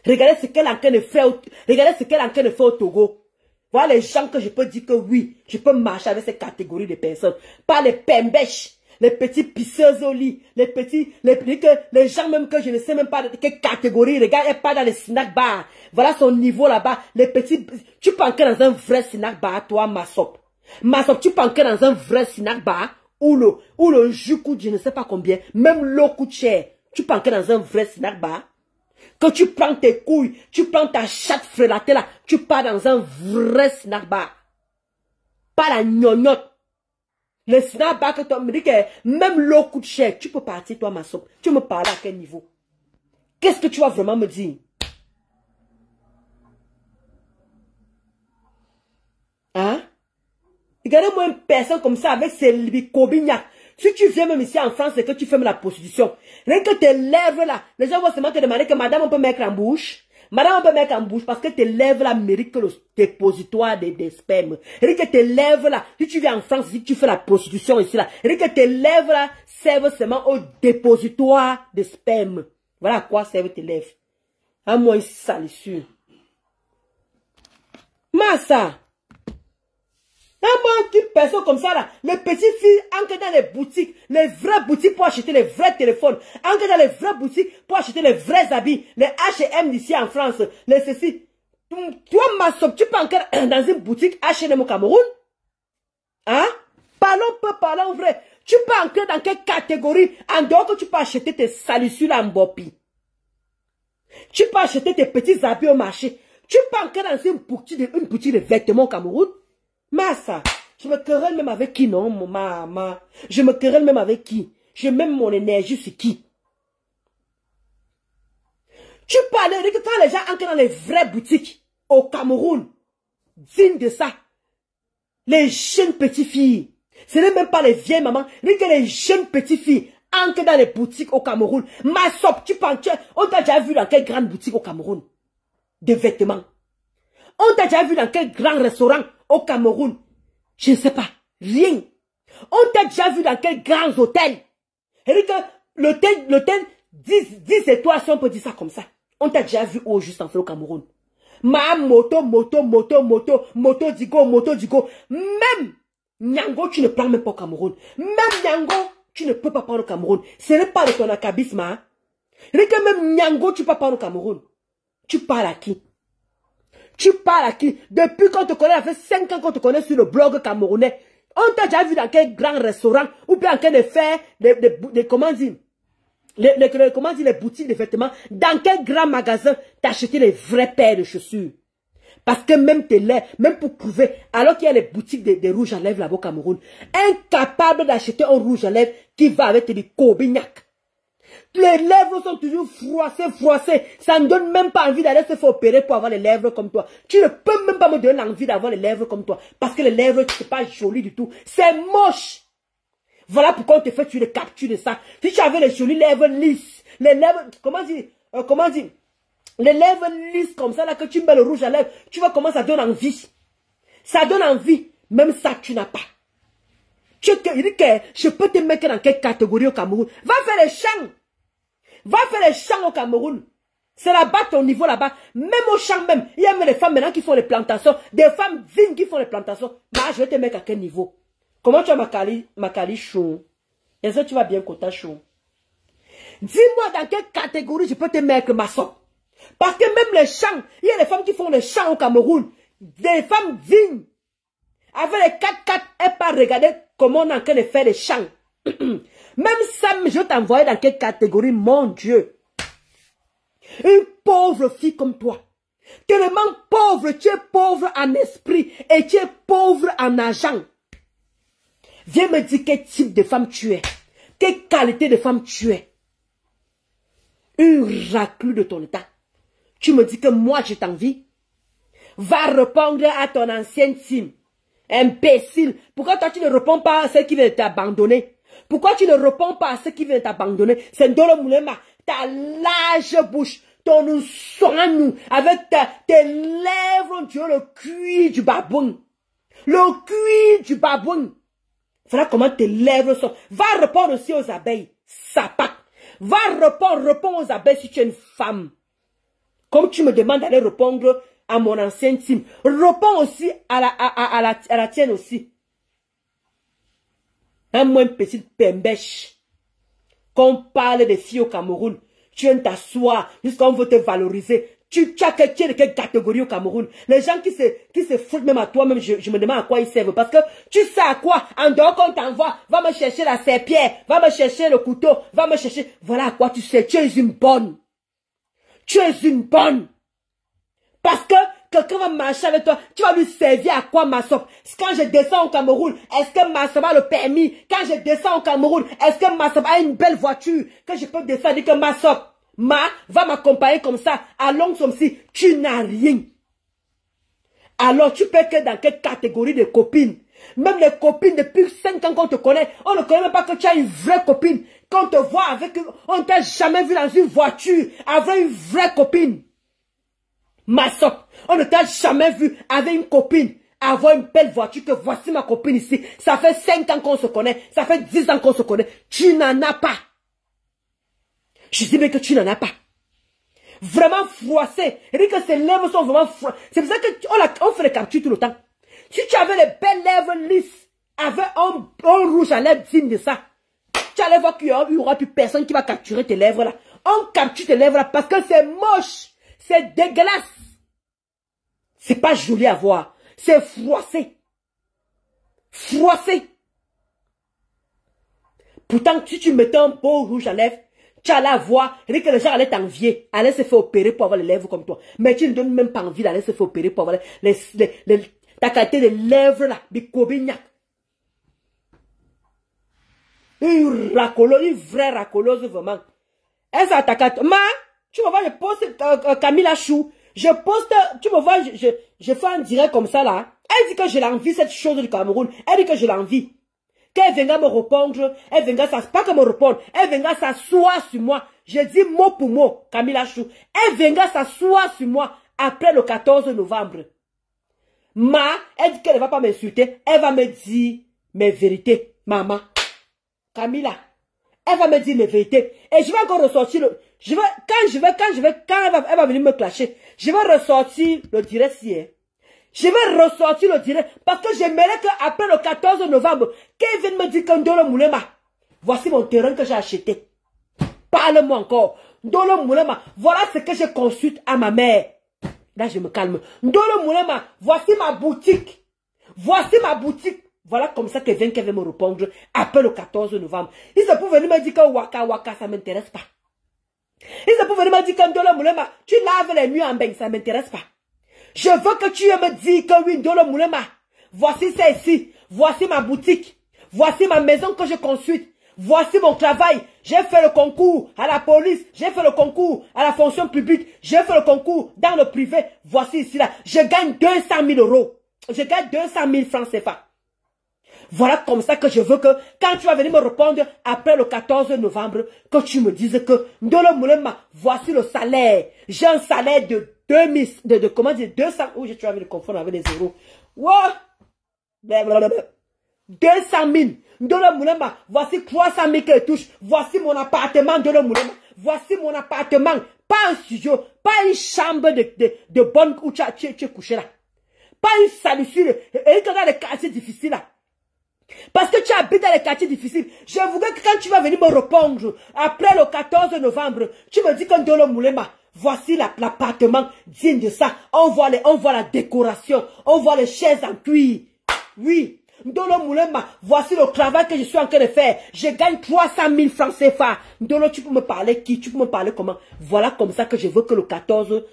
S1: Regardez ce qu'elle est en train de faire, regardez ce qu'elle est en train de faire au Togo. Voilà les gens que je peux dire que oui, je peux marcher avec ces catégories de personnes. Pas les pembèches, les petits pisseuses au lit, les gens même que je ne sais même pas de quelle catégorie. Regarde, elle part dans les snack bars. Voilà son niveau là-bas. Les petits, tu peux entrer dans un vrai snack bar, toi, Massop. Massop, tu peux entrer dans un vrai snack bar où le jus coûte je ne sais pas combien. Même l'eau coûte cher. Tu peux entrer dans un vrai snack bar. Que tu prends tes couilles, tu prends ta chatte frélatée là, tu pars dans un vrai snack bar. Pas la gnognotte. Le snack bar que tu me dis que même l'eau coûte cher. Tu peux partir toi, ma soupe. Tu me parles à quel niveau? Qu'est-ce que tu vas vraiment me dire? Hein? Regardez-moi une personne comme ça avec ses bicobignacs. Si tu viens même ici en France et que tu fais la prostitution, rien que tes lèvres là, les gens vont seulement te demander que madame on peut mettre en bouche. Madame on peut mettre en bouche parce que tes lèvres là méritent que le dépositoire des spermes. Rien que tes lèvres là, si tu viens en France, si tu fais la prostitution ici là, rien que tes lèvres là servent seulement au dépositoire des spermes. Voilà à quoi servent tes lèvres. À moi une salissure. Massa. Une personne comme ça là, les petites filles entrent dans les boutiques, les vraies boutiques pour acheter les vrais téléphones, entrent dans les vraies boutiques pour acheter les vrais habits, les H&M d'ici en France, les ceci. Toi, ma soeur, tu peux entrer dans une boutique H&M au Cameroun? Hein? Parlons vrai. Tu peux entrer dans quelle catégorie en dehors que tu peux acheter tes salissures en Bopi? Tu peux acheter tes petits habits au marché. Tu peux entrer dans une boutique de vêtements au Cameroun? Massa, je me querelle même avec qui, non, mon maman? Je me querelle même avec qui? Je mets mon énergie sur qui? Tu parles de que quand les gens entrent dans les vraies boutiques au Cameroun, digne de ça, les jeunes petites filles, ce n'est même pas les vieilles mamans, mais que les jeunes petites filles entrent dans les boutiques au Cameroun. Ma sop, tu penses, on t'a déjà vu dans quelle grande boutique au Cameroun? De vêtements. On t'a déjà vu dans quel grand restaurant au Cameroun? Je ne sais pas. Rien. On t'a déjà vu dans quel grand hôtel? Et que l'hôtel 10 étoiles, si on peut dire ça comme ça. On t'a déjà vu au juste en fait au Cameroun. Ma moto, digo. Même Nyango, tu ne prends même pas au Cameroun. Même Nyango, tu ne peux pas prendre au Cameroun. Ce n'est pas de ton acabisme, hein? Et que même Nyango, tu peux pas prendre au Cameroun. Tu parles à qui? Tu parles à qui? Depuis qu'on te connaît, ça fait 5 ans qu'on te connaît sur le blog camerounais. On t'a déjà vu dans quel grand restaurant ou bien en train de faire comment dire, les boutiques de vêtements. Dans quel grand magasin t'acheter les vraies paires de chaussures? Parce que même tes lèvres, même pour prouver, alors qu'il y a les boutiques de rouges à lèvres là-bas au Cameroun, incapable d'acheter un rouge à lèvres qui va avec tes cobignacs. Les lèvres sont toujours froissées. Ça ne donne même pas envie d'aller se faire opérer pour avoir les lèvres comme toi. Tu ne peux même pas me donner l'envie d'avoir les lèvres comme toi. Parce que les lèvres, c'est pas joli du tout. C'est moche. Voilà pourquoi on te fait, tu les captures de ça. Si tu avais les jolies lèvres lisses, les lèvres, comment dire, les lèvres lisses comme ça, là, que tu mets le rouge à lèvres, tu vois comment ça donne envie. Ça donne envie. Même ça, tu n'as pas. Il dit que je peux te mettre dans quelle catégorie au Cameroun. Va faire les champs. Va faire les champs au Cameroun. C'est là-bas ton niveau là-bas. Même au champ même. Il y a même des femmes maintenant qui font les plantations. Des femmes dignes qui font les plantations. Mais je vais te mettre à quel niveau? Comment tu as Makali chou? Est-ce que tu vas bien côté chou? Dis-moi dans quelle catégorie je peux te mettre ma soeur. Parce que même les champs, il y a des femmes qui font les champs au Cameroun. Des femmes dignes. Avec les 4x4, elles pas regarder comment on est en train de faire les champs. Même ça, je t'envoie dans quelle catégorie, mon Dieu. Une pauvre fille comme toi. Tellement pauvre, tu es pauvre en esprit et tu es pauvre en argent. Viens me dire quel type de femme tu es. Quelle qualité de femme tu es. Une raclure de ton état. Tu me dis que moi je t'envie. Va répondre à ton ancienne team. Imbécile. Pourquoi toi tu ne réponds pas à ceux qui viennent t'abandonner? Pourquoi tu ne réponds pas à ceux qui viennent t'abandonner? C'est Ndolo Moulema. Ta large bouche, ton soin, avec tes lèvres, tu as le cuir du babouin. Le cuir du babouin. Voilà comment tes lèvres sont. Va répondre aussi aux abeilles. Sapac. Va réponds aux abeilles si tu es une femme. Comme tu me demandes d'aller répondre à mon ancienne team. Réponds aussi à la tienne aussi. Un moins petit pembèche. Quand on parle des filles au Cameroun, tu viens t'asseoir jusqu'à on veut te valoriser. Tu as quelle catégorie au Cameroun? Les gens qui se foutent même à toi-même, je me demande à quoi ils servent. Parce que tu sais à quoi? En dehors qu'on t'envoie, va me chercher la serpillère, va me chercher le couteau, va me chercher. Voilà à quoi tu sais. Tu es une bonne. Tu es une bonne. Parce que quelqu'un va marcher avec toi, tu vas lui servir à quoi, ma soeur? Quand je descends au Cameroun, est-ce que ma soeur a le permis? Quand je descends au Cameroun, est-ce que ma soeur a une belle voiture? Que je peux descendre et que ma soeur, va m'accompagner comme ça, à longue somme si tu n'as rien. Alors tu peux être dans quelle catégorie de copines? Même les copines depuis 5 ans qu'on te connaît, on ne connaît même pas que tu as une vraie copine. Quand on te voit avec, on ne t'a jamais vu dans une voiture avec une vraie copine. Ma soeur, on ne t'a jamais vu avec une copine avoir une belle voiture que voici ma copine ici. Ça fait 5 ans qu'on se connaît, ça fait 10 ans qu'on se connaît. Tu n'en as pas. Je dis bien que tu n'en as pas. Vraiment froissé. Et dit que ses lèvres sont vraiment froissées. C'est pour ça qu'on fait les captures tout le temps. Si tu avais les belles lèvres lisses, avec un rouge à lèvres digne de ça, tu allais voir qu'il n'y aura plus personne qui va capturer tes lèvres là. On capture tes lèvres là parce que c'est moche. C'est dégueulasse. C'est pas joli à voir. C'est froissé. Froissé. Pourtant, si tu mettais un beau rouge à lèvres, tu allais voir, et que les gens allaient t'envier, allaient se faire opérer pour avoir les lèvres comme toi. Mais tu ne donnes même pas envie d'aller se faire opérer pour avoir ta qualité de lèvres là, du cobignac. Une vraie racoleuse vraiment. Elle s'attaque. Tu me vois, je poste Camilla Chou. Je poste, tu me vois, je fais un direct comme ça là. Elle dit que je l'envie cette chose du Cameroun. Elle dit que je l'envie. Qu'elle viendra me répondre, elle viendra pas que me répondre, elle viendra s'asseoir sur moi. Je dis mot pour mot, Camilla Chou. Elle viendra s'asseoir sur moi après le 14 novembre. Elle dit qu'elle ne va pas m'insulter, elle va me dire mes vérités, maman. Camilla, elle va me dire mes vérités. Et je vais encore ressortir quand elle va venir me clasher, je vais ressortir le direct hier. Je vais ressortir le direct parce que j'aimerais qu'après le 14 novembre, qu'elle vienne me dire que Ndolo Moulema, voici mon terrain que j'ai acheté. Parle-moi encore. Ndolo Moulema, voilà ce que j'ai construit à ma mère. Là, je me calme. Ndolo Moulema, voici ma boutique. Voici ma boutique. Voilà comme ça qu'elle vient me répondre après le 14 novembre. Il se peut venir me dire que Waka, ça ne m'intéresse pas. Il se peut venir me dire que Ndolo Moulema, tu laves les nuits en bain, ça ne m'intéresse pas. Je veux que tu me dises que oui, Ndolo Moulema, voici ça ici, voici ma boutique, voici ma maison que j'ai construite, voici mon travail, j'ai fait le concours à la police, j'ai fait le concours à la fonction publique, j'ai fait le concours dans le privé, voici ici là, je gagne 200 000 euros, je gagne 200 000 francs CFA. Voilà comme ça que je veux que, quand tu vas venir me répondre après le 14 novembre, que tu me dises que Ndolo Moulema, voici le salaire, j'ai un salaire de 2000, comment dire, 200, j'ai envie de confondre avec les zéros. Wow! 200 000. Ndolo Moulema, voici 300 000 que je touche. Voici mon appartement, Ndolo Moulema. voici mon appartement. Pas un studio, pas une chambre de bonne où tu es couché là. Pas une salissure, et dans les quartiers difficiles là. Parce que tu habites dans les quartiers difficiles. Je voudrais que quand tu vas venir me répondre, après le 14 novembre, tu me dis que Ndolo Moulema, voici l'appartement digne de ça. On voit la décoration, on voit les chaises en cuir. Oui. Ndolo Moulema, voici le travail que je suis en train de faire. Je gagne 300 000 francs CFA. Ndolo, tu peux me parler qui? Tu peux me parler comment? Voilà comme ça que je veux que le 14,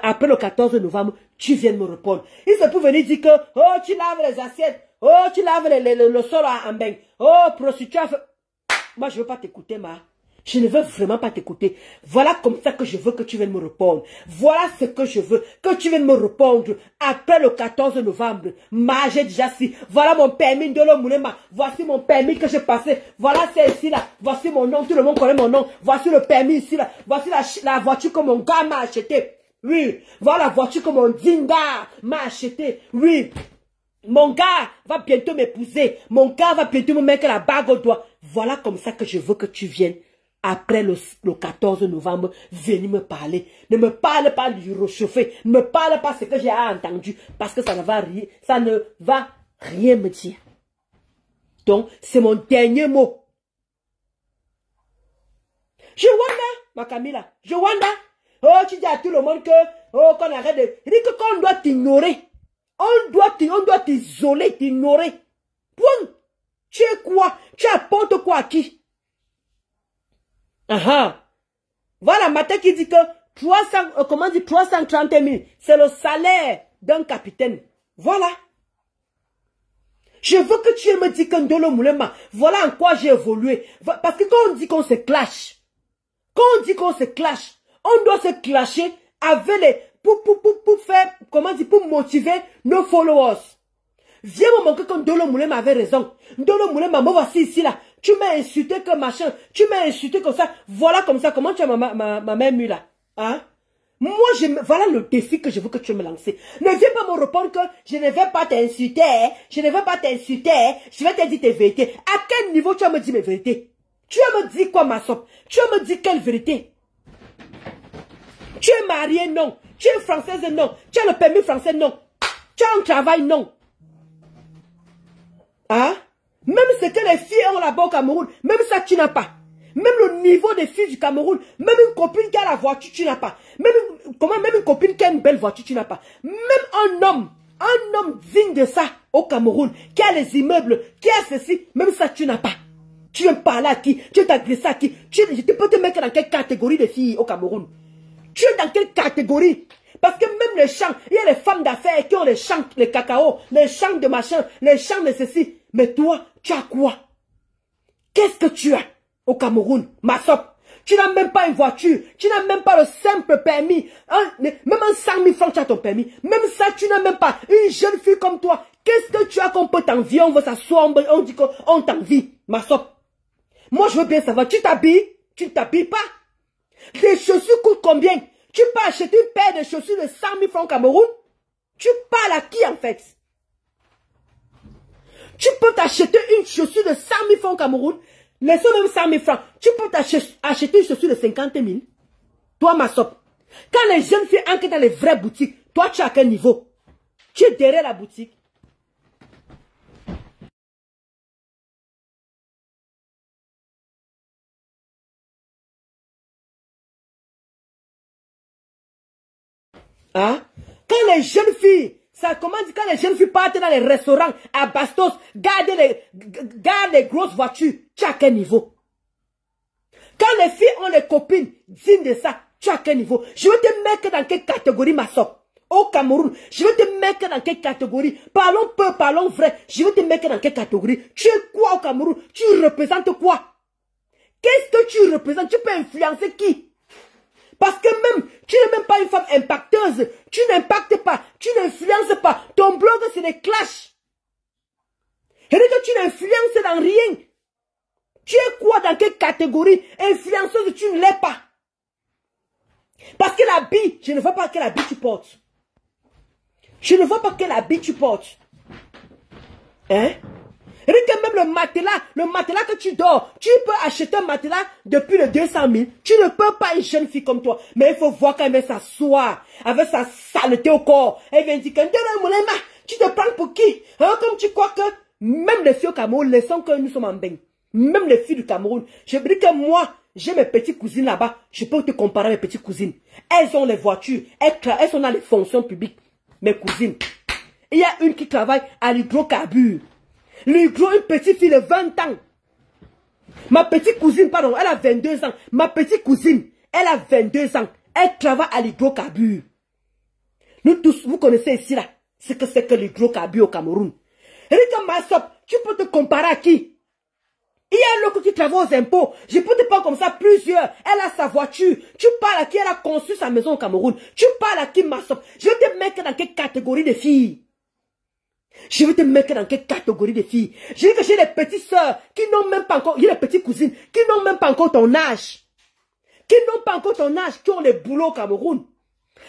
S1: après le 14 novembre, tu viennes me répondre. Il se peut venir dire que, oh, tu laves les assiettes. Oh, tu laves le sol en bain. Oh, prostituée. Moi, je ne veux pas t'écouter, ma. Je ne veux vraiment pas t'écouter. Voilà comme ça que je veux que tu viennes me répondre. Voilà ce que je veux. Que tu viennes me répondre après le 14 novembre. Ma, j'ai déjà si. Voilà mon permis de l'Omoulema. Voici mon permis que j'ai passé. Voilà c'est ici là. Voici mon nom. Tout le monde connaît mon nom. Voici le permis ici là. Voici la voiture que mon gars m'a acheté. Oui. Voilà la voiture que mon dinga m'a acheté. Oui. Mon gars va bientôt m'épouser. Mon gars va bientôt me mettre la bague au doigt. Voilà comme ça que je veux que tu viennes. Après le 14 novembre, venez me parler. Ne me parle pas du réchauffé. Ne me parle pas ce que j'ai entendu. Parce que ça ne va rien me dire. Donc, c'est mon dernier mot. Je wanda, ma Camilla. Je wanda. Oh, tu dis à tout le monde que, oh, qu'on arrête de... Il dit que qu'on doit t'ignorer. On doit t'isoler, t'ignorer. Point. Tu es quoi? Tu apportes quoi à qui? Voilà, Matin qui dit que 330 000, c'est le salaire d'un capitaine. Voilà. Je veux que tu me dises que Ndolo Moulema, voilà en quoi j'ai évolué. Parce que quand on dit qu'on se clash, on doit se clasher avec les, pour faire, pour motiver nos followers. Viens me montrer que Ndolo Moulema avait raison. Ndolo Moulema, moi voici ici là. Tu m'as insulté que machin. Tu m'as insulté comme ça. Voilà comme ça. Comment tu as ma main mue là? Hein? Moi, voilà le défi que je veux que tu me lances. Ne viens pas me répondre que je ne vais pas t'insulter. Je ne vais pas t'insulter. Je vais te dire tes vérités. À quel niveau tu vas me dire mes vérités? Tu vas me dire quoi, ma soeur? Tu vas me dire quelle vérité? Tu es mariée? Non. Tu es française? Non. Tu as le permis français? Non. Tu as un travail? Non. Hein? Même ce que les filles ont là-bas au Cameroun, même ça tu n'as pas. Même le niveau des filles du Cameroun, même une copine qui a la voiture, tu n'as pas. Même une copine qui a une belle voiture, tu n'as pas. Même un homme digne de ça au Cameroun, qui a les immeubles, qui a ceci, même ça tu n'as pas. Tu viens parler à qui? Tu veux t'agresser à qui? Je peux te mettre dans quelle catégorie de filles au Cameroun? Tu es dans quelle catégorie? Parce que même les champs, il y a les femmes d'affaires qui ont les champs, les cacao, les champs de machin, les champs de ceci. Mais toi, tu as quoi? Qu'est-ce que tu as au Cameroun, ma sop? Tu n'as même pas une voiture. Tu n'as même pas le simple permis. Même un 100 000 francs, tu as ton permis. Même ça, tu n'as même pas. Une jeune fille comme toi, qu'est-ce que tu as qu'on peut t'envier? On veut s'asseoir, on dit qu'on t'envie, ma sop. Moi, je veux bien savoir. Tu t'habilles? Tu ne t'habilles pas? Les chaussures coûtent combien? Tu peux acheter une paire de chaussures de 100 000 francs au Cameroun? Tu parles à qui en fait? Tu peux t'acheter une chaussure de 100 000 francs au Cameroun? Laissons même 100 000 francs. Tu peux t'acheter une chaussure de 50 000? Toi, ma sope. Quand les jeunes filles entrent dans les vraies boutiques, toi, tu es à quel niveau? Tu es derrière la boutique. Hein? Quand les jeunes filles, quand les jeunes filles partent dans les restaurants à Bastos, gardent les grosses voitures, tu es à quel niveau? Quand les filles ont les copines dignes de ça, tu es à quel niveau? Je vais te mettre dans quelle catégorie, ma soeur? Au Cameroun, je vais te mettre dans quelle catégorie? Parlons peu, parlons vrai. Je vais te mettre dans quelle catégorie? Tu es quoi au Cameroun? Tu représentes quoi? Qu'est-ce que tu représentes? Tu peux influencer qui? Parce que même, tu n'es même pas une femme impacteuse. Tu n'impactes pas. Tu n'influences pas. Ton blog, c'est des clashs. Et que tu n'influences dans rien. Tu es quoi dans quelle catégorie? Influenceuse, tu ne l'es pas. Parce que l'habit, je ne vois pas quel habit tu portes. Je ne vois pas quel habit tu portes. Hein? Regarde que même le matelas que tu dors, tu peux acheter un matelas depuis le 200 000. Tu ne peux pas une jeune fille comme toi. Mais il faut voir quand elle s'asseoir avec sa saleté au corps. Elle vient dire que tu te prends pour qui? Hein, comme tu crois que même les filles au Cameroun, laissons que nous sommes en bain. Même les filles du Cameroun. Je dis que moi, j'ai mes petites cousines là-bas. Je peux te comparer à mes petites cousines. Elles ont les voitures. Elles sont dans les fonctions publiques. Mes cousines. Il y a une qui travaille à l'hydrocarbure. L'hydro, une petite fille de 20 ans. Ma petite cousine, pardon, elle a 22 ans. Ma petite cousine, elle a 22 ans. Elle travaille à l'hydrocarbure. Nous tous, vous connaissez ici là, ce que c'est que l'hydrocarbure au Cameroun. Rita Massop, tu peux te comparer à qui? Il y a l'autre qui travaille aux impôts. Je peux te parler comme ça plusieurs. Elle a sa voiture. Tu parles à qui elle a conçu sa maison au Cameroun. Tu parles à qui Massop? Je vais te mettre dans quelle catégorie de filles? Je vais te mettre dans quelle catégorie de filles? Je dis que j'ai les petites sœurs qui n'ont même pas encore, il y a les petites cousines qui n'ont même pas encore ton âge. Qui n'ont pas encore ton âge, qui ont les boulots au Cameroun.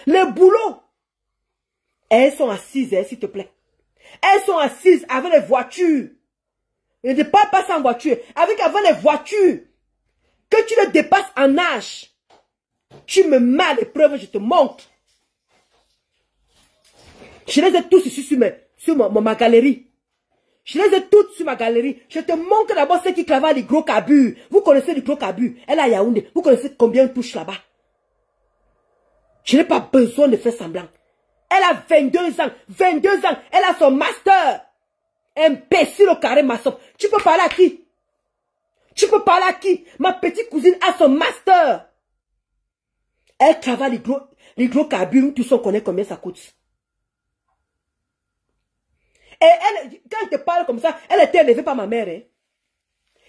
S1: Les boulots. Elles sont assises, s'il te plaît. Elles sont assises avec les voitures. Je ne parle pas sans voiture. Avec les voitures. Que tu les dépasses en âge. Tu me mets à l'épreuve, je te montre. Je les ai tous ici sur ma galerie. Je les ai toutes sur ma galerie. Je te montre d'abord ceux qui travaillent à l'hydrocarbure. Vous connaissez l'hydrocarbure. Elle est à Yaoundé. Vous connaissez combien elle touche là-bas. Je n'ai pas besoin de faire semblant. Elle a 22 ans. 22 ans. Elle a son master. Imbécile au carré Massop. Tu peux parler à qui? Tu peux parler à qui? Ma petite cousine a son master. Elle travaille l'hydrocarbure. Tous on connaît combien ça coûte. Et elle, quand elle te parle comme ça, elle était élevée par ma mère. Hein?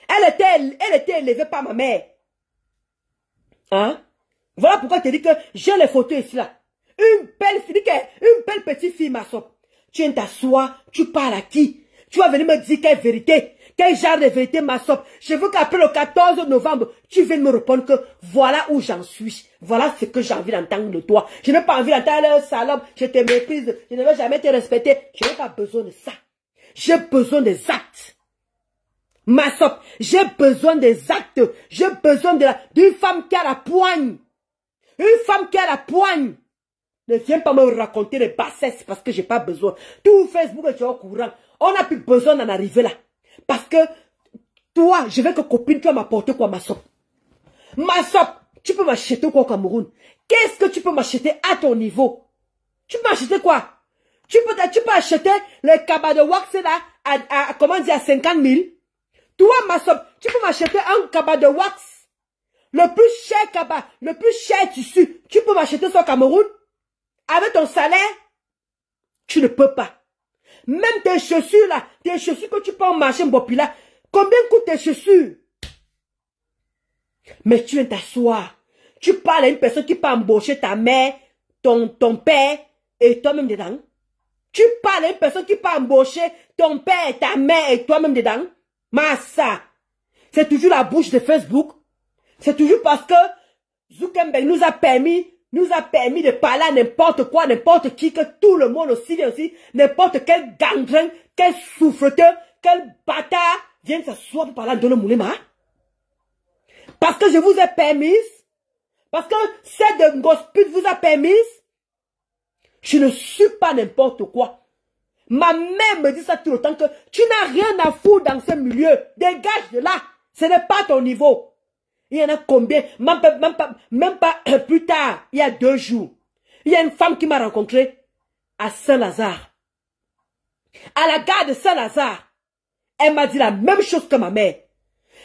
S1: Elle était élevée par ma mère. Hein? Voilà pourquoi je te dis que j'ai les photos ici là. Une belle petite fille, Massop. Tu viens t'asseoir, tu parles à qui? Tu vas venir me dire quelle vérité, quel genre de vérité, Massop. Je veux qu'après le 14 novembre, tu viennes me répondre que voilà où j'en suis. Voilà ce que j'ai envie d'entendre de toi. Je n'ai pas envie d'entendre salope, je te méprise, je ne vais jamais te respecter. Je n'ai pas besoin de ça. J'ai besoin des actes. Massop, j'ai besoin des actes. J'ai besoin d'une femme qui a la poigne. Une femme qui a la poigne. Ne viens pas me raconter des bassesses parce que j'ai pas besoin. Tout Facebook est au courant. On n'a plus besoin d'en arriver là. Parce que toi, je veux que copine, tu vas m'apporter quoi, Massop? Massop, tu peux m'acheter quoi au Cameroun? Qu'est-ce que tu peux m'acheter à ton niveau? Tu peux m'acheter quoi? Tu peux acheter les cabas de wax là comment dire, à 50 000. Toi, Massop, tu peux m'acheter un cabas de wax. Le plus cher cabas, le plus cher tissu. Tu peux m'acheter ça au Cameroun? Avec ton salaire? Tu ne peux pas. Même tes chaussures là, tes chaussures que tu peux en marcher, Mbopi là, combien coûtent tes chaussures? Mais tu viens t'asseoir. Tu parles à une personne qui peut embaucher ta mère, ton père et toi-même dedans. Tu parles à une personne qui peut embaucher ton père, ta mère et toi-même dedans. Massa. C'est toujours la bouche de Facebook. C'est toujours parce que Zuckerberg nous a permis de parler à n'importe quoi, n'importe qui, que tout le monde aussi vient aussi, n'importe quel gangrène, quel souffreteur, quel bâtard vient s'asseoir pour parler de le moulema. Parce que je vous ai permis, parce que cette gospel vous a permis, je ne suis pas n'importe quoi. Ma mère me dit ça tout le temps que tu n'as rien à foutre dans ce milieu. Dégage de là. Ce n'est pas ton niveau. Il y en a combien? Même pas plus tard, il y a 2 jours. Il y a une femme qui m'a rencontré à Saint-Lazare. À la gare de Saint-Lazare. Elle m'a dit la même chose que ma mère.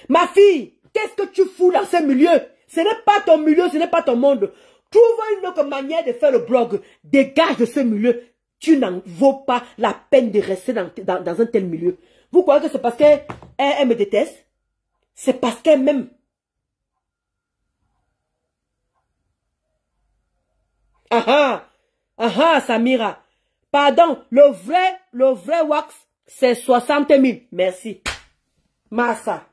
S1: Ma fille, qu'est-ce que tu fous dans ce milieu? Ce n'est pas ton milieu, ce n'est pas ton monde. Trouve une autre manière de faire le blog. Dégage de ce milieu. Tu n'en vaux pas la peine de rester dans un tel milieu. Vous croyez que c'est parce qu'elle me déteste? C'est parce qu'elle m'aime. Samira. Pardon, le vrai wax, c'est 60 000. Merci. Massa.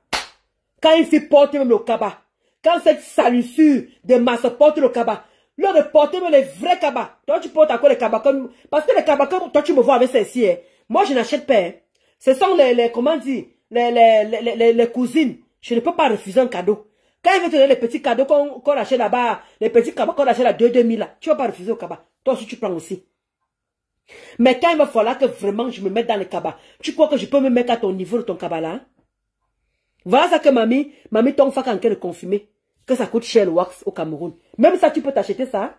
S1: Quand il fait porter même le cabas, quand cette salissure de Massa porte le cabas, là de porter même les vrais cabas. Toi, tu portes encore les cabas comme, parce que les cabas comme toi, tu me vois avec celle-ci, hein. Moi, je n'achète pas, hein. Ce sont comment dire, les cousines. Je ne peux pas refuser un cadeau. Quand il veut te donner les petits cadeaux qu'on achète là-bas, les petits cabas qu'on achète à 2 000 là, tu ne vas pas refuser au cabas. Toi aussi, tu prends aussi. Mais quand il va falloir que vraiment je me mette dans le cabas, tu crois que je peux me mettre à ton niveau de ton cabas là? Hein? Voilà ça que mamie ton fait en train de confirmer. Que ça coûte cher le wax au Cameroun. Même ça, tu peux t'acheter ça.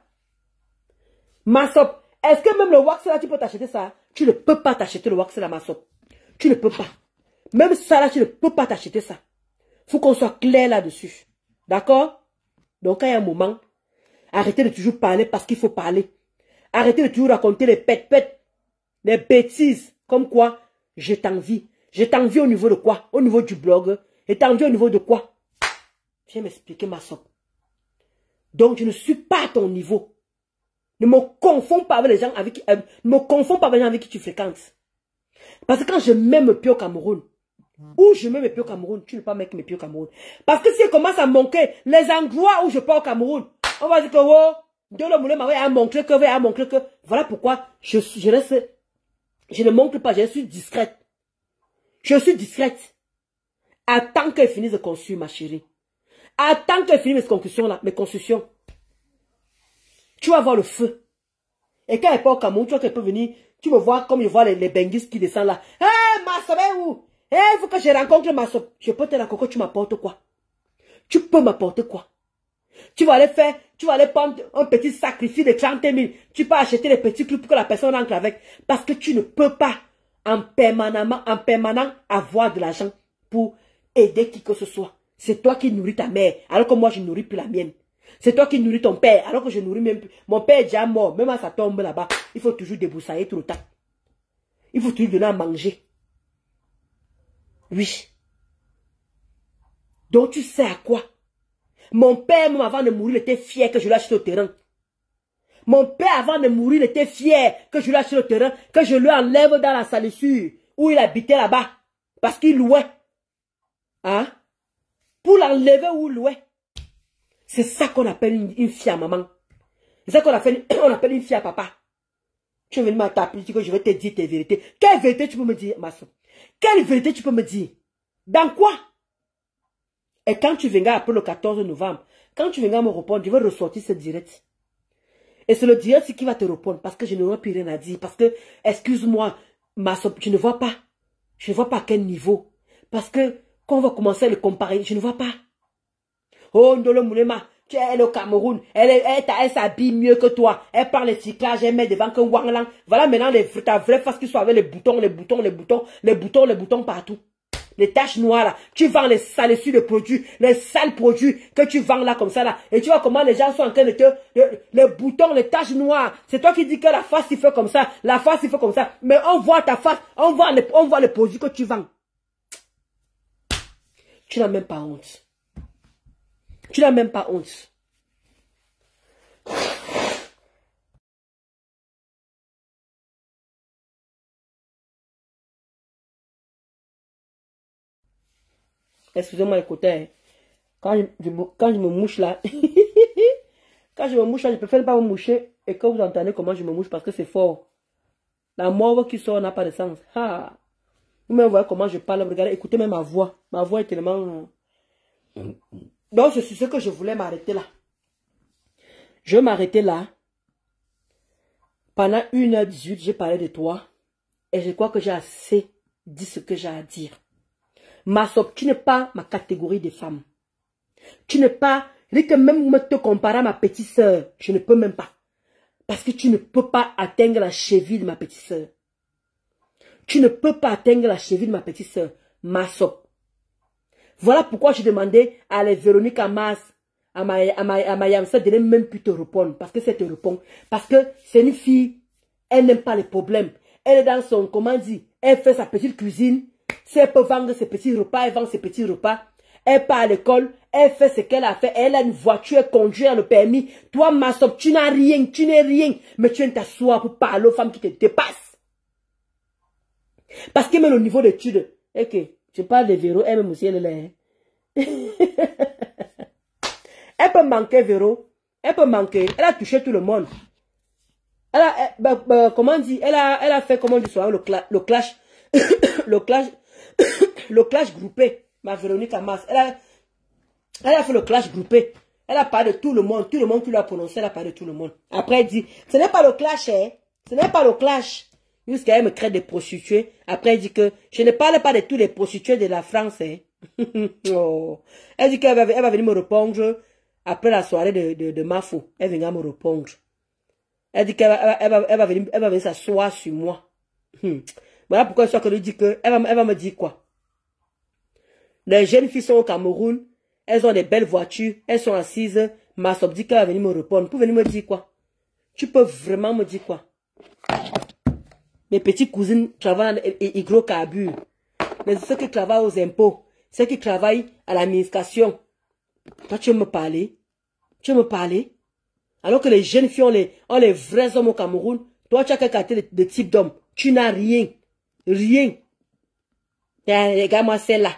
S1: Massop, est-ce que même le wax là, tu peux t'acheter ça? Tu ne peux pas t'acheter le wax là, Massop. Tu ne peux pas. Même ça là, tu ne peux pas t'acheter ça. Faut qu'on soit clair là-dessus. D'accord? Donc, quand il y a un moment, arrêtez de toujours parler parce qu'il faut parler. Arrêtez de toujours raconter les pètes, les bêtises. Comme quoi, je t'envie. Je t'envie au niveau de quoi? Au niveau du blog. Je t'envie au niveau de quoi? Viens m'expliquer, ma soeur. Donc, je ne suis pas à ton niveau. Ne me confonds pas avec les gens avec qui tu fréquentes. Parce que quand je mets mes pieds au Cameroun, où je mets mes pieds au Cameroun, tu ne peux pas mettre mes pieds au Cameroun. Parce que si je commence à manquer les endroits où je pars au Cameroun, on va dire que oh, Dieu le moulin m'a montré que, voilà pourquoi je reste, je ne manque pas, je suis discrète. Je suis discrète. Attends qu'elle finisse de construire, ma chérie. Attends qu'elle finisse mes constructions. Tu vas voir le feu. Et quand elle part au Cameroun, tu vois qu'elle peut venir, tu me vois comme je vois les benguistes qui descendent là. Hé, ma soeur, où? Il faut que je rencontre ma soeur. Je peux te rencontrer, tu m'apportes quoi? Tu peux m'apporter quoi? Tu vas aller prendre un petit sacrifice de 30 000. Tu peux acheter les petits trucs pour que la personne rentre avec. Parce que tu ne peux pas en permanent avoir de l'argent pour aider qui que ce soit. C'est toi qui nourris ta mère, alors que moi je ne nourris plus la mienne. C'est toi qui nourris ton père, alors que je nourris même plus. Mon père est déjà mort, même à sa tombe là-bas. Il faut toujours débroussailler tout le temps. Il faut toujours donner à manger. Oui. Donc tu sais à quoi? Mon père, même avant de mourir, il était fier que je l'achète au terrain. Mon père, avant de mourir, il était fier que je l'achète au terrain, que je lui enlève dans la salissure où il habitait là-bas. Parce qu'il louait. Hein? Pour l'enlever où il louait. C'est ça qu'on appelle une fille à maman. C'est ça qu'on appelle une fille à papa. Tu veux venir m'attaquer, que je vais te dire tes vérités. Quelle vérité tu peux me dire, ma soeur? Quelle vérité tu peux me dire? Dans quoi? Et quand tu viendras après le 14 novembre, quand tu viendras me répondre, je vais ressortir ce direct. Et c'est le direct qui va te répondre parce que je n'aurai plus rien à dire. Parce que, excuse-moi, ma soeur, tu ne vois pas. Je ne vois pas à quel niveau. Parce que, quand on va commencer à le comparer, je ne vois pas. Oh, Ndolo Moulema, elle est au Cameroun, elle s'habille mieux que toi, elle prend les cyclages, elle met devant que Wanglang. Voilà maintenant ta vraie face qui soit avec les boutons partout. Les taches noires là, tu vends les salissures de produits, les sales produits que tu vends là comme ça là. Et tu vois comment les gens sont en train de les boutons, les taches noires. C'est toi qui dis que la face il fait comme ça, la face il fait comme ça. Mais on voit ta face, on voit les produits que tu vends. Tu n'as même pas honte. Tu n'as même pas honte. Excusez-moi, écoutez. Quand je me mouche là, quand je me mouche là, je préfère ne pas me moucher et que vous entendez comment je me mouche parce que c'est fort. La morve qui sort n'a pas de sens. Ah. Vous me voyez comment je parle. Regardez, écoutez même ma voix. Ma voix est tellement... Donc, c'est ce que je voulais m'arrêter là. Je vais m'arrêter là. Pendant 1h18, j'ai parlé de toi. Et je crois que j'ai assez dit ce que j'ai à dire. Massop, tu n'es pas ma catégorie de femmes. Tu n'es pas... Dès que même me te comparer à ma petite sœur, je ne peux même pas. Parce que tu ne peux pas atteindre la cheville de ma petite sœur. Tu ne peux pas atteindre la cheville de ma petite sœur. Massop. Voilà pourquoi je demandais à les Véronique Amas, à Mayam, ça de ne même plus te répondre. Parce que c'est te répondre. Parce que c'est une fille, elle n'aime pas les problèmes. Elle est dans son, comment dire, elle fait sa petite cuisine. Si elle peut vendre ses petits repas, elle vend ses petits repas. Elle part à l'école, elle fait ce qu'elle a fait. Elle a une voiture, elle conduit le permis. Toi, Massop, tu n'as rien, tu n'es rien. Mais tu viens t'asseoir pour parler aux femmes qui te dépassent. Parce que même au niveau d'études, ok, je parle de Véro, elle même aussi, elle est là. Elle peut manquer, Véro. Elle peut manquer. Elle a touché tout le monde. Elle a, comment dire, elle a fait, comment dire, le clash. le clash groupé. Ma Véronique Amas, elle a fait le clash groupé. Elle a parlé de tout le monde qui l'a prononcé, elle a parlé de tout le monde. Après, elle dit, ce n'est pas le clash, hein. Ce n'est pas le clash. Jusqu'à elle me crée des prostituées. Après, elle dit que je ne parle pas de tous les prostituées de la France, hein. Oh. Elle dit qu'elle va venir me répondre après la soirée de Mafo. Elle viendra me répondre. Elle dit qu'elle va venir s'asseoir sur moi. Voilà pourquoi je lui dis que elle va me dire quoi. Les jeunes filles sont au Cameroun. Elles ont des belles voitures. Elles sont assises. Ma soeur dit qu'elle va venir me répondre. Pour venir me dire quoi? Tu peux vraiment me dire quoi? Mes petites cousines travaillent en hydrocarbures. Ceux qui travaillent aux impôts. Ceux qui travaillent à l'administration. Toi, tu veux me parler? Tu veux me parler? Alors que les jeunes filles ont les vrais hommes au Cameroun. Toi, tu as quel quartier de type d'homme? Tu n'as rien. Rien. Regarde-moi celle-là.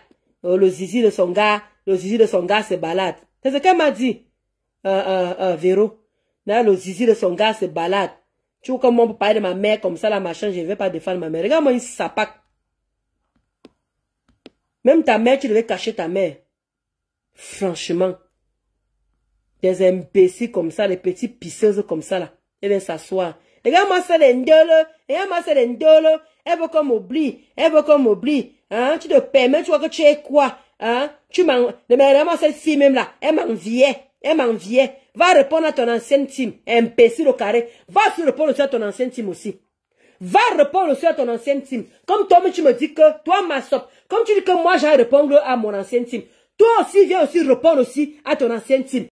S1: Le zizi de son gars se balade. C'est ce qu'elle m'a dit. Véro. Là, le zizi de son gars se balade. Tu vois comment on peut parler de ma mère comme ça, la machin, je ne vais pas défendre ma mère. Regarde-moi une sapac. Même ta mère, tu devais cacher ta mère. Franchement. Des imbéciles comme ça, des petites pisseuses comme ça, là. Elles viennent s'asseoir. Regarde-moi ça, les ndolo. Regarde-moi ça, les ndolo. Elle veut qu'on m'oublie. Elle veut qu'on m'oublie. Hein? Tu te permets, tu vois que tu es quoi? Hein? Tu m'en... Mais regarde-moi cette fille même là. Elle m'enviait. Elle m'enviait. Va répondre à ton ancienne team. Imbécile au carré. Va aussi répondre aussi à ton ancienne team aussi. Va répondre aussi à ton ancienne team. Comme toi, mais tu me dis que, toi, ma sop, comme tu dis que moi, j'ai répondre à mon ancienne team. Toi aussi, viens aussi répondre aussi à ton ancienne team.